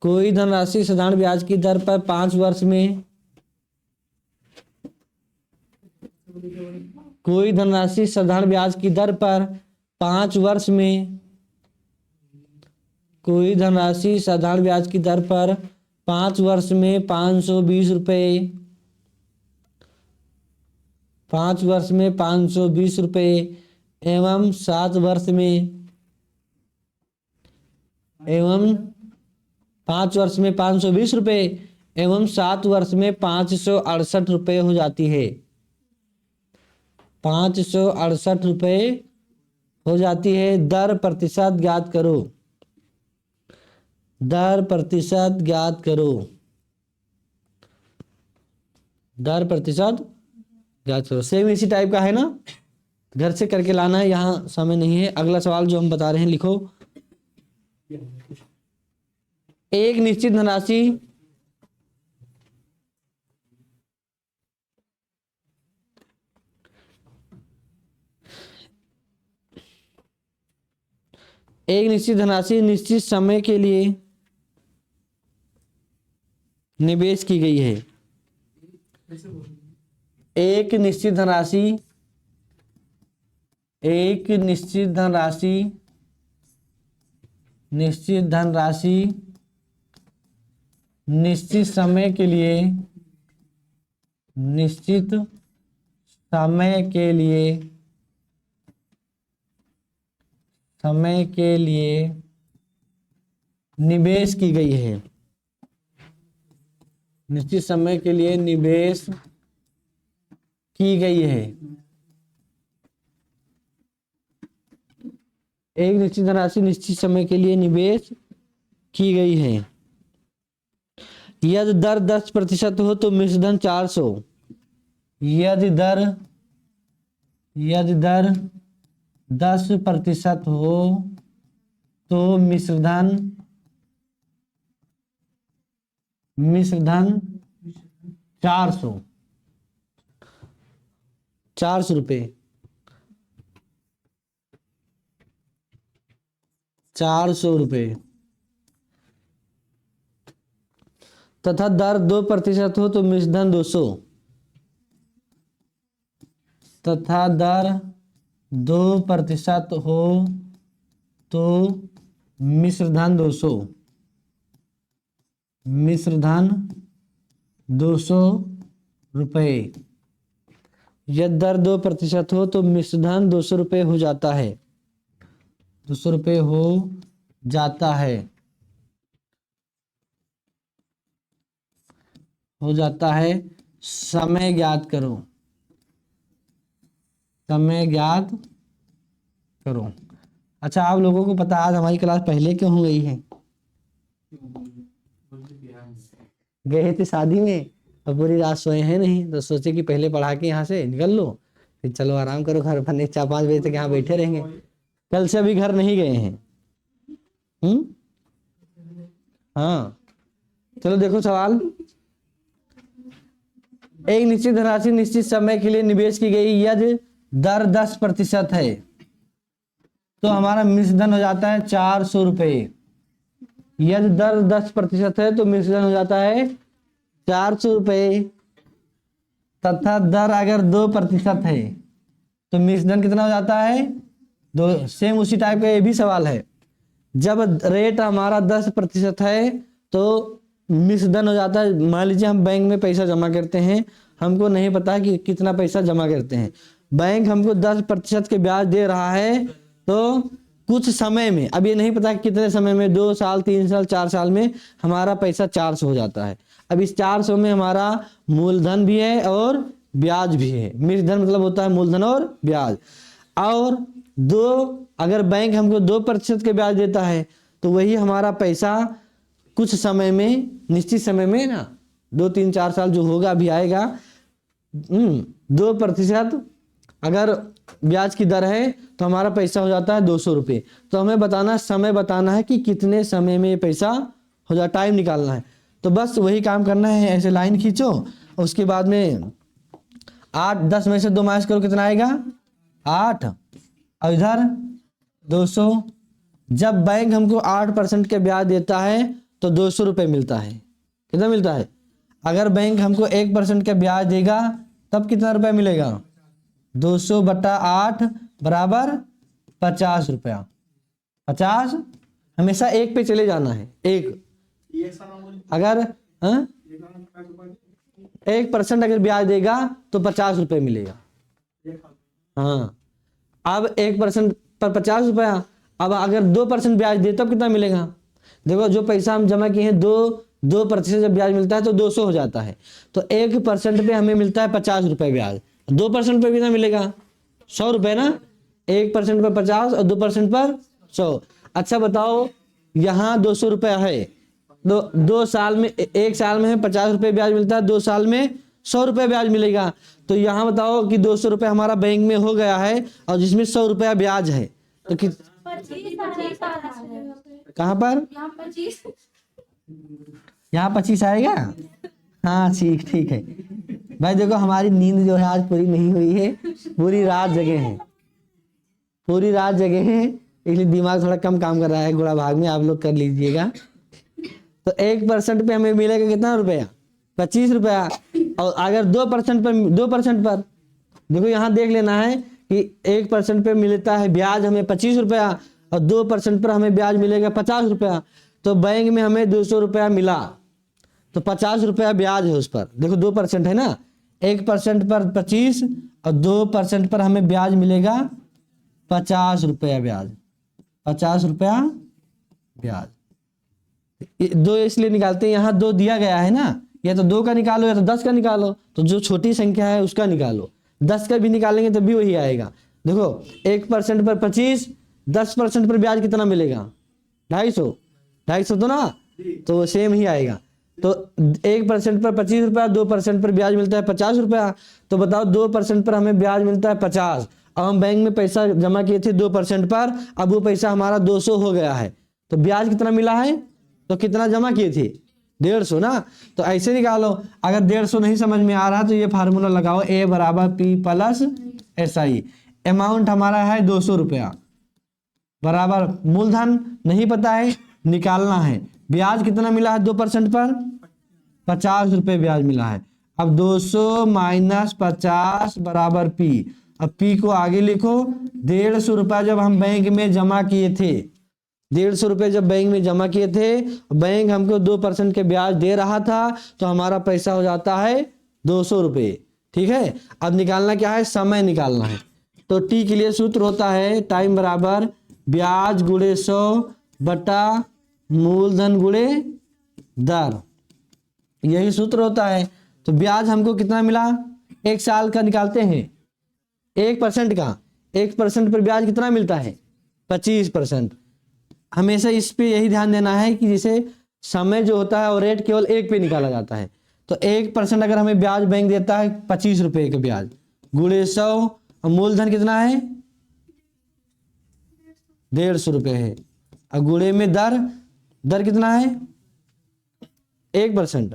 कोई धनराशि साधारण ब्याज की दर पर 5 वर्ष में, कोई धनराशि साधारण ब्याज की दर पर 5 वर्ष में, कोई धनराशि साधारण ब्याज की दर पर 5 वर्ष में 520 रुपये, 5 वर्ष में 520 रुपये एवं 7 वर्ष में, एवं 5 वर्ष में 520 रुपये एवं 7 वर्ष में 568 रुपये हो जाती है। 568 रुपये हो जाती है। दर प्रतिशत ज्ञात करो, दर प्रतिशत ज्ञात करो, दर प्रतिशत ज्ञात करो। सेम इसी टाइप का है ना, घर से करके लाना है, यहाँ समय नहीं है। अगला सवाल जो हम बता रहे हैं लिखो, एक निश्चित धनराशि, एक निश्चित धनराशि निश्चित समय के लिए निवेश की गई है। एक निश्चित धनराशि निश्चित समय के लिए निवेश की गई है। निश्चित समय के लिए निवेश की गई है। एक निश्चित धनराशि निश्चित समय के लिए निवेश की गई है। यदि दर 10% हो तो मिश्र धन 400। यदि दर 10% हो तो मिश्र धन 400 रुपये। 400 रुपये तथा दर 2% हो तो मिश्र धन 200। तथा दर 2% हो तो मिश्र धन 200। मिश्र धन 200 रुपये। यदि दर 2% हो तो मिश्र धन 200 रुपये हो जाता है। 200 रुपये हो जाता है। समय ज्ञात करो। अच्छा, आप लोगों को पता आज हमारी क्लास पहले क्यों हो गई है? गए थे शादी में और पूरी रात सोए हैं नहीं, तो सोचे कि पहले पढ़ा के यहाँ से निकल लो, फिर चलो आराम करो घर पर। 4-5 बजे तक यहाँ बैठे रहेंगे। कल से अभी घर नहीं गए हैं। हाँ, चलो देखो सवाल। एक निश्चित धनराशि निश्चित समय के लिए निवेश की गई यदि दर 10% है तो हमारा मिश्र धन हो जाता है 400 रुपये। यदि दर 10% है तो मिश्र धन हो जाता है 400 रुपये। तथा दर अगर 2% है तो मिश्र धन कितना हो जाता है? 2। सेम उसी टाइप का ये भी सवाल है। जब रेट हमारा 10% है तो मिश्र धन हो जाता है। मान लीजिए हम बैंक में पैसा जमा करते हैं, हमको नहीं पता कि कितना पैसा जमा करते हैं। बैंक हमको 10% के ब्याज दे रहा है, तो कुछ समय में, अब ये नहीं पता कि कितने समय में, 2 साल 3 साल 4 साल में हमारा पैसा 400 हो जाता है। अब इस 400 में हमारा मूलधन भी है और ब्याज भी है। मिश्र धन मतलब होता है मूलधन और ब्याज। और अगर बैंक हमको 2% के ब्याज देता है तो वही हमारा पैसा कुछ समय में, निश्चित समय में ना, 2 3 4 साल जो होगा अभी आएगा, 2% अगर ब्याज की दर है तो हमारा पैसा हो जाता है 200 रुपये। तो हमें बताना, समय बताना है कि कितने समय में ये पैसा हो जाए, टाइम निकालना है। तो बस वही काम करना है। ऐसे लाइन खींचो, उसके बाद में 10 में से 2 माइनस करो, कितना आएगा? 8। और इधर 200। जब बैंक हमको 8% के ब्याज देता है तो 200 रुपये मिलता है। कितना मिलता है? अगर बैंक हमको 1% का ब्याज देगा तब कितना रुपया मिलेगा? 200/8 बराबर 50 रुपया। 50 हमेशा 1 पे चले जाना है। 1 अगर 1% अगर ब्याज देगा तो 50 रुपये मिलेगा। हाँ, अब 1% पर 50 रुपया। अब अगर 2% ब्याज दे तब कितना मिलेगा? देखो, जो पैसा हम जमा किए हैं, 2% जब ब्याज मिलता है तो 200 हो जाता है। तो 1% पे हमें मिलता है 50 रुपये ब्याज। 2% पे कितना मिलेगा? 100 रुपये ना। 1% पर 50 और 2% पर 100। अच्छा बताओ, यहाँ 200 रुपया है, 2 साल में, 1 साल में 50 रुपये ब्याज मिलता है, 2 साल में 100 रुपये ब्याज मिलेगा। तो यहाँ बताओ कि 200 रुपये हमारा बैंक में हो गया है और जिसमें 100 रुपया ब्याज है, तो कहाँ पर? यहाँ 25 आएगा। हाँ, ठीक है भाई। देखो, हमारी नींद जो है आज पूरी नहीं हुई है, पूरी रात जगे हैं। इसलिए दिमाग थोड़ा कम काम कर रहा है, गुणा भाग में आप लोग कर लीजिएगा। तो 1% पे हमें मिलेगा कितना रुपया, 25 रुपया। और अगर 2% पर, 2% पर देखो यहाँ देख लेना है कि 1% पे मिलता है ब्याज हमें 25 रुपया और 2% पर हमें ब्याज मिलेगा 50 रुपया। तो बैंक में हमें 200 रुपया मिला, तो 50 रुपया ब्याज है उस पर। देखो 2% है ना, 1% पर 25 और 2% पर हमें ब्याज मिलेगा 50 रुपया ब्याज, 50 रुपया ब्याज। दो इसलिए निकालते हैं, यहाँ 2 दिया गया है ना, या तो 2 का निकालो या तो 10 का निकालो। तो जो छोटी संख्या है उसका निकालो, 10 का भी निकालेंगे तो भी वही आएगा। देखो 1% पर 25, 10% पर ब्याज कितना मिलेगा, 250, 250 तो ना, तो सेम ही आएगा। तो 1% पर 25 रुपया, 2% पर ब्याज मिलता है 50 रुपया। तो बताओ 2% पर हमें ब्याज मिलता है 50। अब हम बैंक में पैसा जमा किए थे 2% पर, अब वो पैसा हमारा 200 हो गया है, तो ब्याज कितना मिला है, तो कितना जमा किए थे, 150 ना। तो ऐसे निकालो। अगर 150 नहीं समझ में आ रहा तो ये फार्मूला लगाओ, A बराबर P प्लस SI। अमाउंट हमारा है 200 रुपया, बराबर मूलधन नहीं पता है, निकालना है। ब्याज कितना मिला है 2% पर, 50 रुपये ब्याज मिला है। अब 200 माइनस 50 बराबर P। अब P को आगे लिखो, 150 रुपया जब हम बैंक में जमा किए थे, 150 रुपये जब बैंक में जमा किए थे, बैंक हमको 2% के ब्याज दे रहा था, तो हमारा पैसा हो जाता है 200 रुपये। ठीक है, अब निकालना क्या है, समय निकालना है। तो टी के लिए सूत्र होता है टाइम बराबर ब्याज गुणे 100 बटा मूलधन गुणे दर, यही सूत्र होता है। तो ब्याज हमको कितना मिला, 1 साल का निकालते हैं, 1% का, 1% पर ब्याज कितना मिलता है, 25%। हमेशा इस पे यही ध्यान देना है कि जैसे समय जो होता है और रेट केवल 1 पे निकाला जाता है। तो 1% अगर हमें ब्याज बैंक देता है 25 रुपए का ब्याज, गुणे 100, और मूलधन कितना है 150 रुपये है, और गुणे में दर, दर कितना है 1%।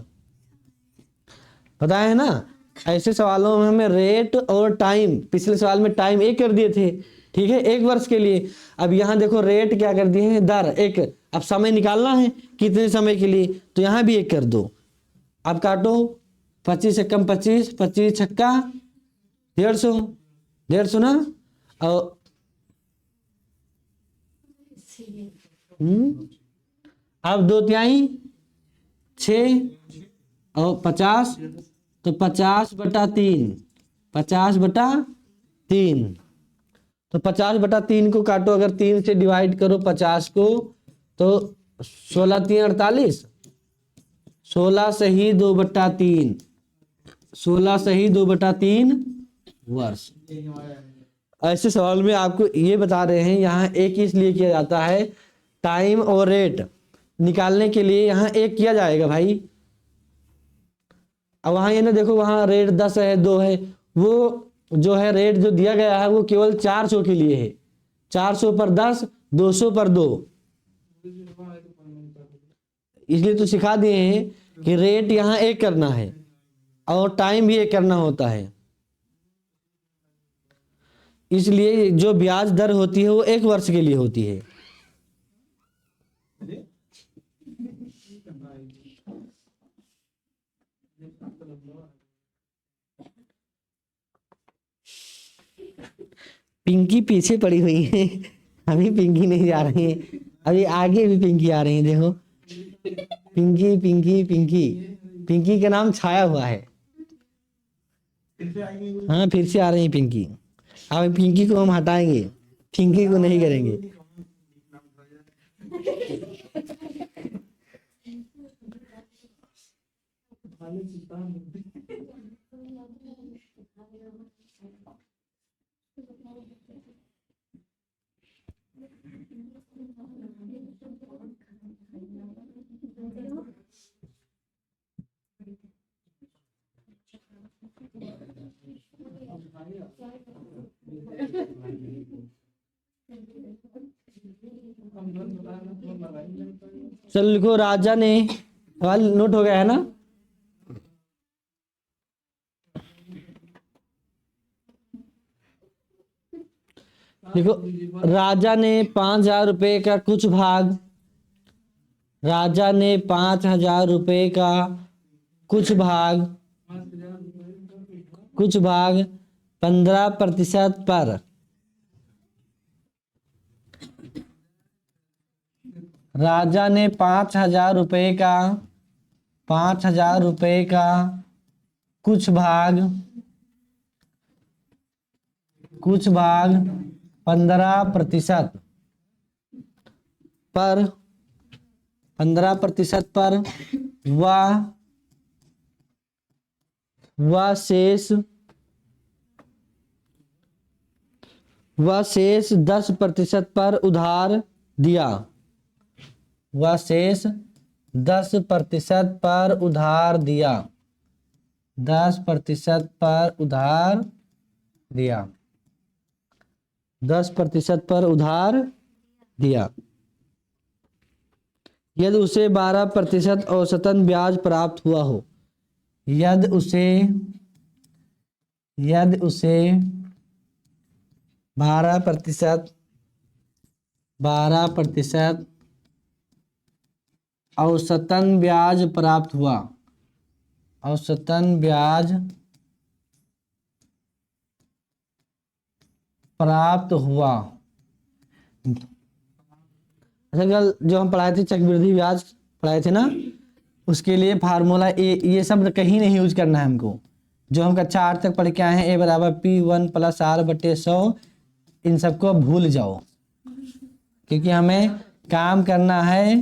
पता है ना, ऐसे सवालों में हमें रेट और टाइम, पिछले सवाल में टाइम 1 कर दिए थे, ठीक है, 1 वर्ष के लिए। अब यहाँ देखो रेट क्या कर दिए हैं, दर 1। अब समय निकालना है कितने समय के लिए, तो यहाँ भी 1 कर दो। अब काटो, 25 से कम 25, 25 छक्का 150, 150 ना। और अब 2/3 6 और 50, तो 50/3, 50/3। तो 50/3 को काटो, अगर 3 से डिवाइड करो 50 को, तो 16×3 48, 16 सही 2/3, 16 सही 2/3 वर्ष। ऐसे सवाल में आपको ये बता रहे हैं, यहाँ एक इसलिए किया जाता है, टाइम और रेट निकालने के लिए यहाँ 1 किया जाएगा भाई। अब वहाँ ये ना देखो, वहाँ रेट 10 है 2 है, वो जो है रेट जो दिया गया है वो केवल 400 के लिए है, 400 पर 10, 200 पर 2। इसलिए तो सिखा दिए हैं कि रेट यहाँ 1 करना है और टाइम भी 1 करना होता है। इसलिए जो ब्याज दर होती है वो 1 वर्ष के लिए होती है। पिंकी पीछे पड़ी हुई है, अभी पिंकी नहीं जा रही है, अभी आगे भी पिंकी आ रही है। देखो पिंकी पिंकी पिंकी, पिंकी का नाम छाया हुआ है। हाँ फिर से आ रही है पिंकी। अब पिंकी को हम हटाएंगे, पिंकी को नहीं करेंगे। चलो लिखो, राजा ने, सवाल नोट हो गया है ना। देखो, राजा ने 5,000 रुपए का कुछ भाग, राजा ने 5,000 रुपए का कुछ भाग, कुछ भाग 15% पर, राजा ने 5,000 रुपए का, 5,000 रुपए का कुछ भाग, कुछ भाग 15% पर, 15% पर वह शेष, वह शेष 10% पर उधार दिया, वह शेष 10% पर उधार दिया, 10% पर उधार दिया, 10% पर उधार दिया। यदि उसे 12% औसतन ब्याज प्राप्त हुआ हो, यदि उसे 12% औसतन ब्याज प्राप्त हुआ, औसतन ब्याज प्राप्त हुआ। अच्छा, कल जो हम पढ़ाए थे चक्रवृद्धि ब्याज पढ़ाए थे ना, उसके लिए फार्मूला ये सब कहीं नहीं यूज करना है हमको। जो हम कक्षा 8 तक पढ़ के आए हैं, A बराबर P1 + R/100, इन सबको भूल जाओ, क्योंकि हमें काम करना है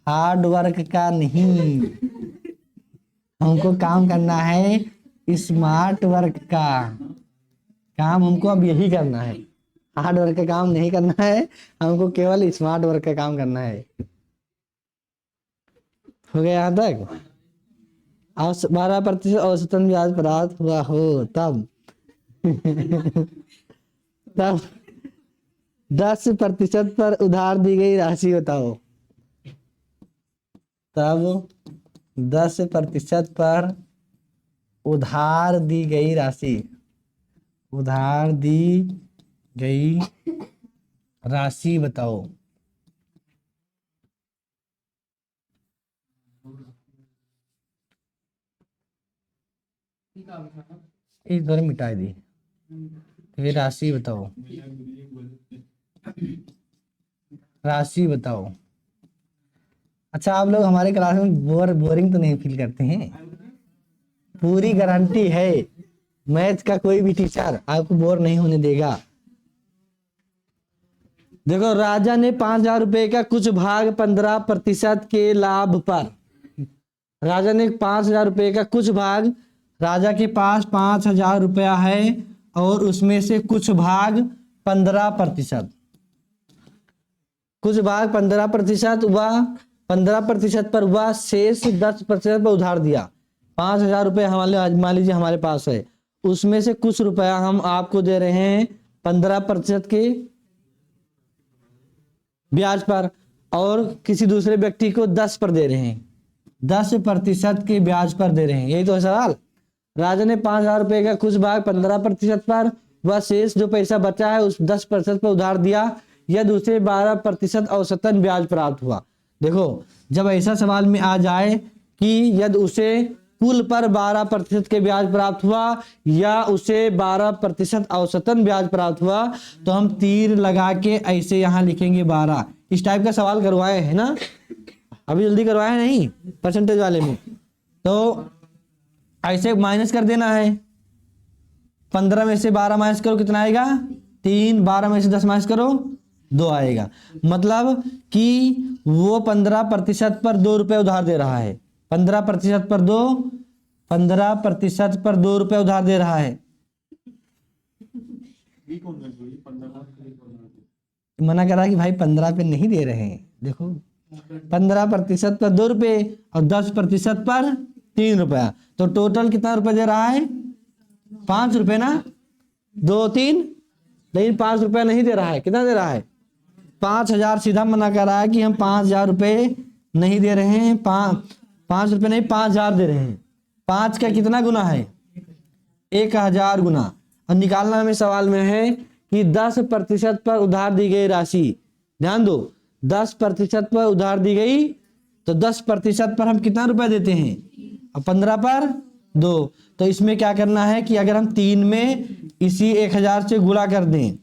हार्ड वर्क का नहीं, हमको काम करना है स्मार्ट वर्क का। काम हमको अब यही करना है, हार्ड वर्क का काम नहीं करना है, हमको केवल स्मार्ट वर्क का काम करना है। हो गया यहाँ तक? 12% औसतन ब्याज प्राप्त हुआ हो तब तब 10% पर उधार दी गई राशि बताओ। तब 10% पर उधार दी गई राशि, उधार दी गई राशि बताओ। इस बार मिटा दी, तो ये राशि बताओ, राशि बताओ। अच्छा, आप लोग हमारे क्लास में बोरिंग तो नहीं फील करते हैं? पूरी गारंटी है, मैथ का कोई भी टीचर आपको बोर नहीं होने देगा। देखो, राजा ने 5,000 रुपए का कुछ भाग 15% के लाभ पर, राजा ने 5,000 रुपए का कुछ भाग, राजा के पास 5,000 रुपया है और उसमें से कुछ भाग 15%, कुछ भाग 15%, वह 15% पर वह शेष 10% पर उधार दिया। 5,000 रुपये हमारे, मान लीजिए हमारे पास है, उसमें से कुछ रुपया हम आपको दे रहे हैं 15% के ब्याज पर, और किसी दूसरे व्यक्ति को 10 पर दे रहे हैं, 10% के ब्याज पर दे रहे हैं। यही तो है सवाल। राजा ने 5,000 रुपए का कुछ भाग 15% पर, वह शेष जो पैसा बचा है उस 10% पर उधार दिया, यदि उसे 12% औसतन ब्याज प्राप्त हुआ। देखो, जब ऐसा सवाल में आ जाए कि यदि उसे कुल पर 12% के ब्याज प्राप्त हुआ या उसे 12% औसतन ब्याज प्राप्त हुआ, तो हम तीर लगा के ऐसे यहाँ लिखेंगे 12। इस टाइप का सवाल करवाए है ना, अभी जल्दी करवाए नहीं परसेंटेज वाले में, तो ऐसे माइनस कर देना है। 15 में से 12 माइनस करो, कितना आएगा? 3। 12 में से 10 माइनस करो, 2 आएगा। मतलब कि वो 15% पर 2 रुपए उधार दे रहा है, 15% पर 2, 15% पर 2 रुपए उधार दे रहा है। मना करा कि भाई 15 पे नहीं दे रहे हैं। देखो, 15% पर 2 रुपए और 10% पर 3 रुपया, तो टोटल कितना रुपए दे रहा है? 5 रुपए ना, 2 3, लेकिन 5 रुपया नहीं दे रहा है। कितना दे रहा है? 5,000। सीधा मना कर रहा है कि हम 5,000 रुपये नहीं दे रहे हैं, 5 रुपये नहीं, 5,000 दे रहे हैं। 5 का कितना गुना है? 1,000 गुना। और निकालना हमें सवाल में है कि 10% पर उधार दी गई राशि, ध्यान दो 10% पर उधार दी गई, तो 10% पर हम कितना रुपए देते हैं, अब 15 पर 2। तो इसमें क्या करना है कि अगर हम 3 में इसी 1000 से गुणा कर दें,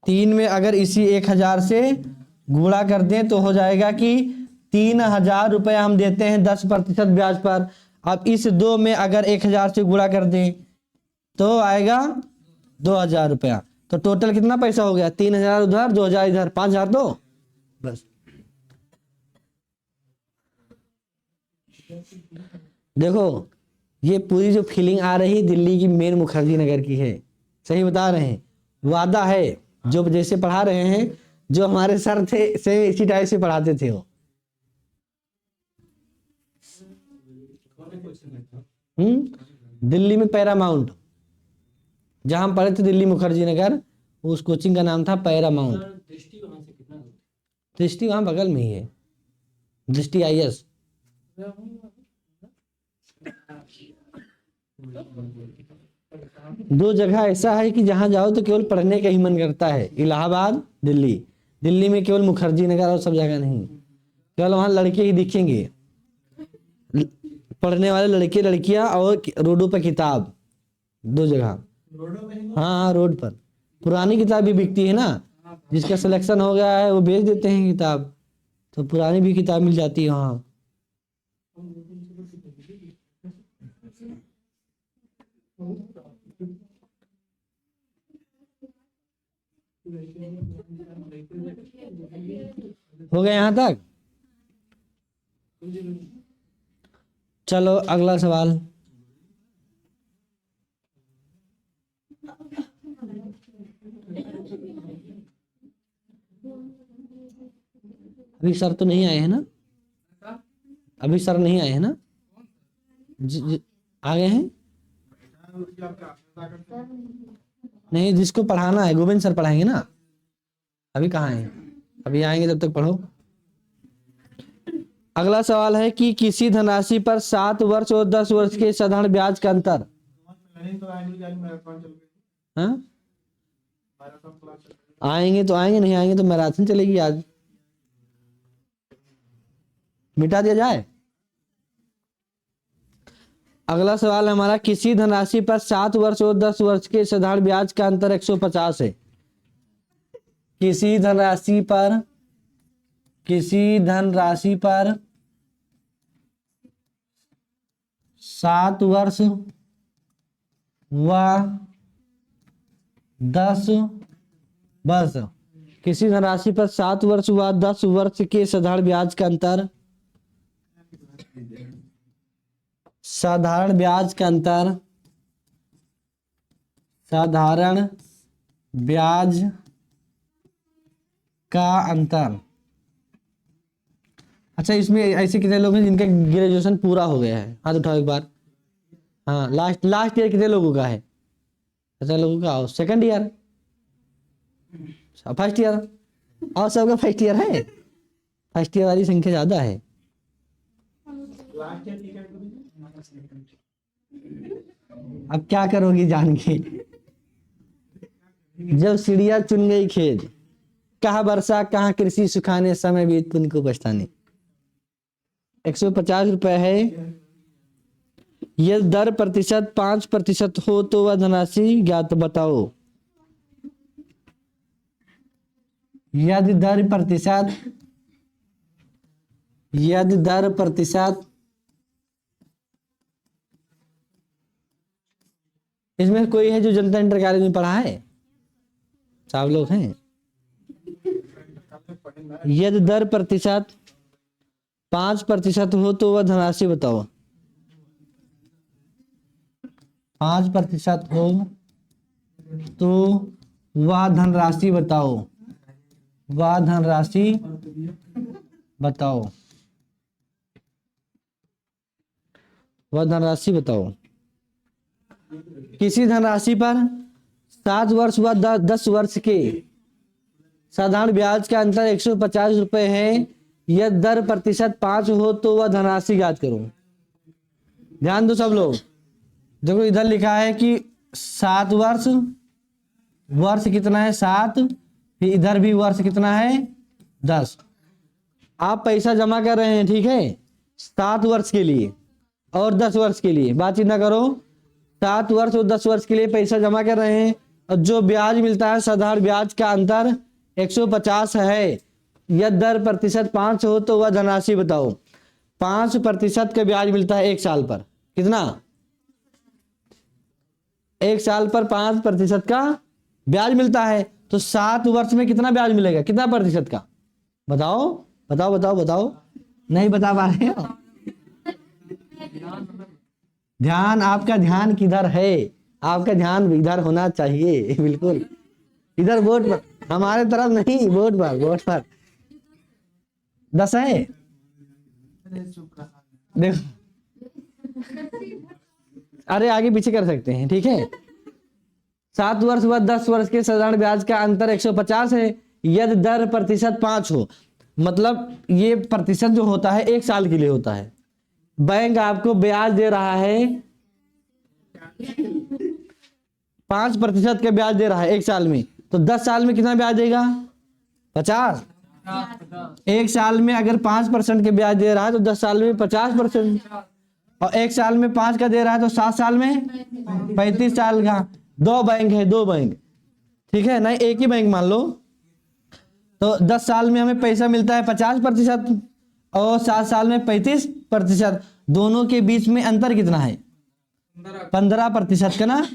3 में अगर इसी 1000 से गुणा कर दें तो हो जाएगा कि 3000 रुपए हम देते हैं 10% ब्याज पर। अब इस 2 में अगर 1000 से गुणा कर दें तो आएगा 2000 रुपया। तो टोटल कितना पैसा हो गया, 3000 उधर 2000 इधर, 5000 तो बस। देखो ये पूरी जो फीलिंग आ रही दिल्ली की मेन मुखर्जी नगर की है, सही बता रहे हैं, वादा है जो जैसे पढ़ा रहे हैं, जो हमारे सर थे से इसी टाइप से पढ़ाते थे वो। दिल्ली में पैरामाउंट, जहां हम पढ़े थे दिल्ली मुखर्जी नगर, उस कोचिंग का नाम था पैरामाउंट। दृष्टि वहां बगल में ही है, दृष्टि IS। दो जगह ऐसा है कि जहां जाओ तो केवल पढ़ने का ही मन करता है, इलाहाबाद, दिल्ली। दिल्ली में केवल मुखर्जी नगर और सब जगह नहीं, केवल वहां लड़के ही दिखेंगे, पढ़ने वाले लड़के लड़कियां, और रोडों पर किताब, दो जगह। हाँ रोड पर पुरानी किताब भी बिकती है ना, जिसका सिलेक्शन हो गया है वो बेच देते हैं किताब, तो पुरानी भी किताब मिल जाती है वहाँ। हो गया यहाँ तक? चलो अगला सवाल। अभी सर तो नहीं आए हैं ना, अभी सर नहीं आए हैं ना, आ गए हैं? नहीं, जिसको पढ़ाना है गोविंद सर पढ़ाएंगे ना, अभी कहाँ है, अभी आएंगे जब तक पढ़ो। अगला सवाल है कि किसी धनराशि पर 7 वर्ष और 10 वर्ष के साधारण ब्याज का अंतर। हाँ? आएंगे तो आएंगे, नहीं आएंगे तो मैराथन चलेगी आज, मिटा दिया जाए। अगला सवाल हमारा, किसी धनराशि पर 7 वर्ष और 10 वर्ष के साधारण ब्याज का अंतर 150 है। किसी धनराशि पर 7 वर्ष व 10 वर्ष, किसी धनराशि पर 7 वर्ष व 10 वर्ष के साधारण ब्याज का अंतर, साधारण ब्याज का अंतर, साधारण ब्याज का अंतर। अच्छा, इसमें ऐसे कितने लोग हैं जिनका ग्रेजुएशन पूरा हो गया है, हाथ उठाओ एक बार। हाँ, लास्ट ईयर कितने लोगों का है? अच्छा लोगों का, सेकंड ईयर, फर्स्ट ईयर, और सबका फर्स्ट ईयर है, फर्स्ट ईयर वाली संख्या ज्यादा है। अब क्या करोगी जान के, जब चिड़िया चुन गई खेत, कहाँ वर्षा कहाँ कृषि सुखाने, समय बीत पुण्य को पछताने। 150 रुपए है। यदि दर प्रतिशत 5% हो तो वह धनराशि ज्ञात बताओ। यदि दर प्रतिशत, इसमें कोई है जो जनता इंटर कॉलेज में पढ़ा है? सब लोग हैं। यदि दर प्रतिशत 5% हो तो वह धनराशि बताओ। 5% हो तो वह धनराशि बताओ, वह धनराशि बताओ, वह धनराशि बताओ। किसी धनराशि पर 7 वर्ष व 10 वर्ष के साधारण ब्याज का अंतर 150 रुपए है। यह दर प्रतिशत 5 हो तो वह धनराशि ज्ञात करो। ध्यान दो सब लोग, देखो इधर लिखा है कि 7 वर्ष वर्ष कितना है 7, फिर इधर भी वर्ष कितना है 10। आप पैसा जमा कर रहे हैं, ठीक है, 7 वर्ष के लिए और 10 वर्ष के लिए, बातचीत ना करो। 7 वर्ष और 10 वर्ष के लिए पैसा जमा कर रहे हैं और जो ब्याज मिलता है साधारण ब्याज का अंतर 150 है। यदि दर प्रतिशत 5 हो तो वह धनराशि बताओ। 5% का ब्याज मिलता है 1 साल पर। कितना? 1 साल पर 5% का ब्याज मिलता है, तो 7 वर्ष में कितना ब्याज मिलेगा, कितना प्रतिशत का? बताओ बताओ बताओ बताओ। नहीं बता पा रहे हो? ध्यान, आपका ध्यान किधर है? आपका ध्यान इधर होना चाहिए, बिल्कुल इधर बोर्ड पर, हमारे तरफ नहीं, बोर्ड पर, बोर्ड पर। 10 है, देखो, अरे आगे पीछे कर सकते हैं, ठीक है। 7 वर्ष व 10 वर्ष के साधारण ब्याज का अंतर 150 है। यदि दर प्रतिशत 5 हो, मतलब ये प्रतिशत जो होता है 1 साल के लिए होता है। बैंक आपको ब्याज दे रहा है 5% का ब्याज दे रहा है 1 साल में, तो 10 साल में कितना ब्याज देगा? 50। 1 साल में अगर 5% के ब्याज दे रहा है तो 10 साल में 50%, और 1 साल में 5 का दे रहा है तो 7 साल में 35 साल का। 2 बैंक है, 2 बैंक, ठीक है, नहीं एक ही बैंक मान लो। तो 10 साल में हमें पैसा मिलता है 50% और 7 साल में 35%। दोनों के बीच में अंतर कितना है? 15% का ना,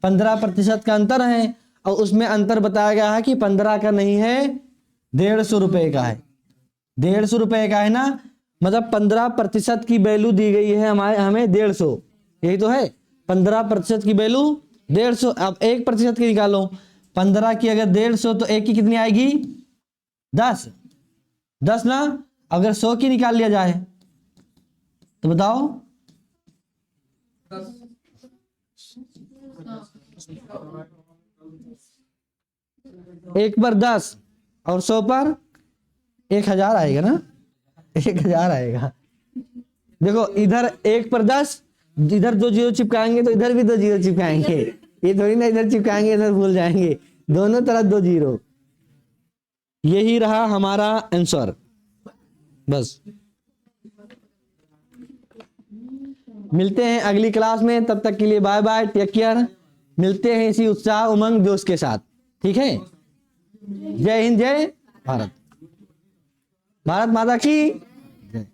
15% का अंतर है। और उसमें अंतर बताया गया है कि 15 का नहीं है, 150 रुपए का है। 150 रुपए का है ना, मतलब 15% की वैल्यू दी गई है हमें 150, यही तो है। 15% की वैल्यू 150। अब 1% की निकालो, 15 की अगर 150 तो 1 की कितनी आएगी? 10। 10 ना, अगर 100 की निकाल लिया जाए तो बताओ। 1 पर 10 और 100 पर 1000 आएगा ना, 1000 आएगा। देखो इधर 1 पर 10, इधर 2 जीरो चिपकाएंगे तो इधर भी 2 जीरो चिपकाएंगे, ये थोड़ी ना इधर चिपकाएंगे इधर भूल जाएंगे, दोनों तरफ 2 जीरो। यही रहा हमारा आंसर, बस। मिलते हैं अगली क्लास में, तब तक के लिए बाय बाय, टेक केयर। मिलते हैं इसी उत्साह उमंग जोश के साथ, ठीक है। जय हिंद, जय भारत, भारत माता की जय।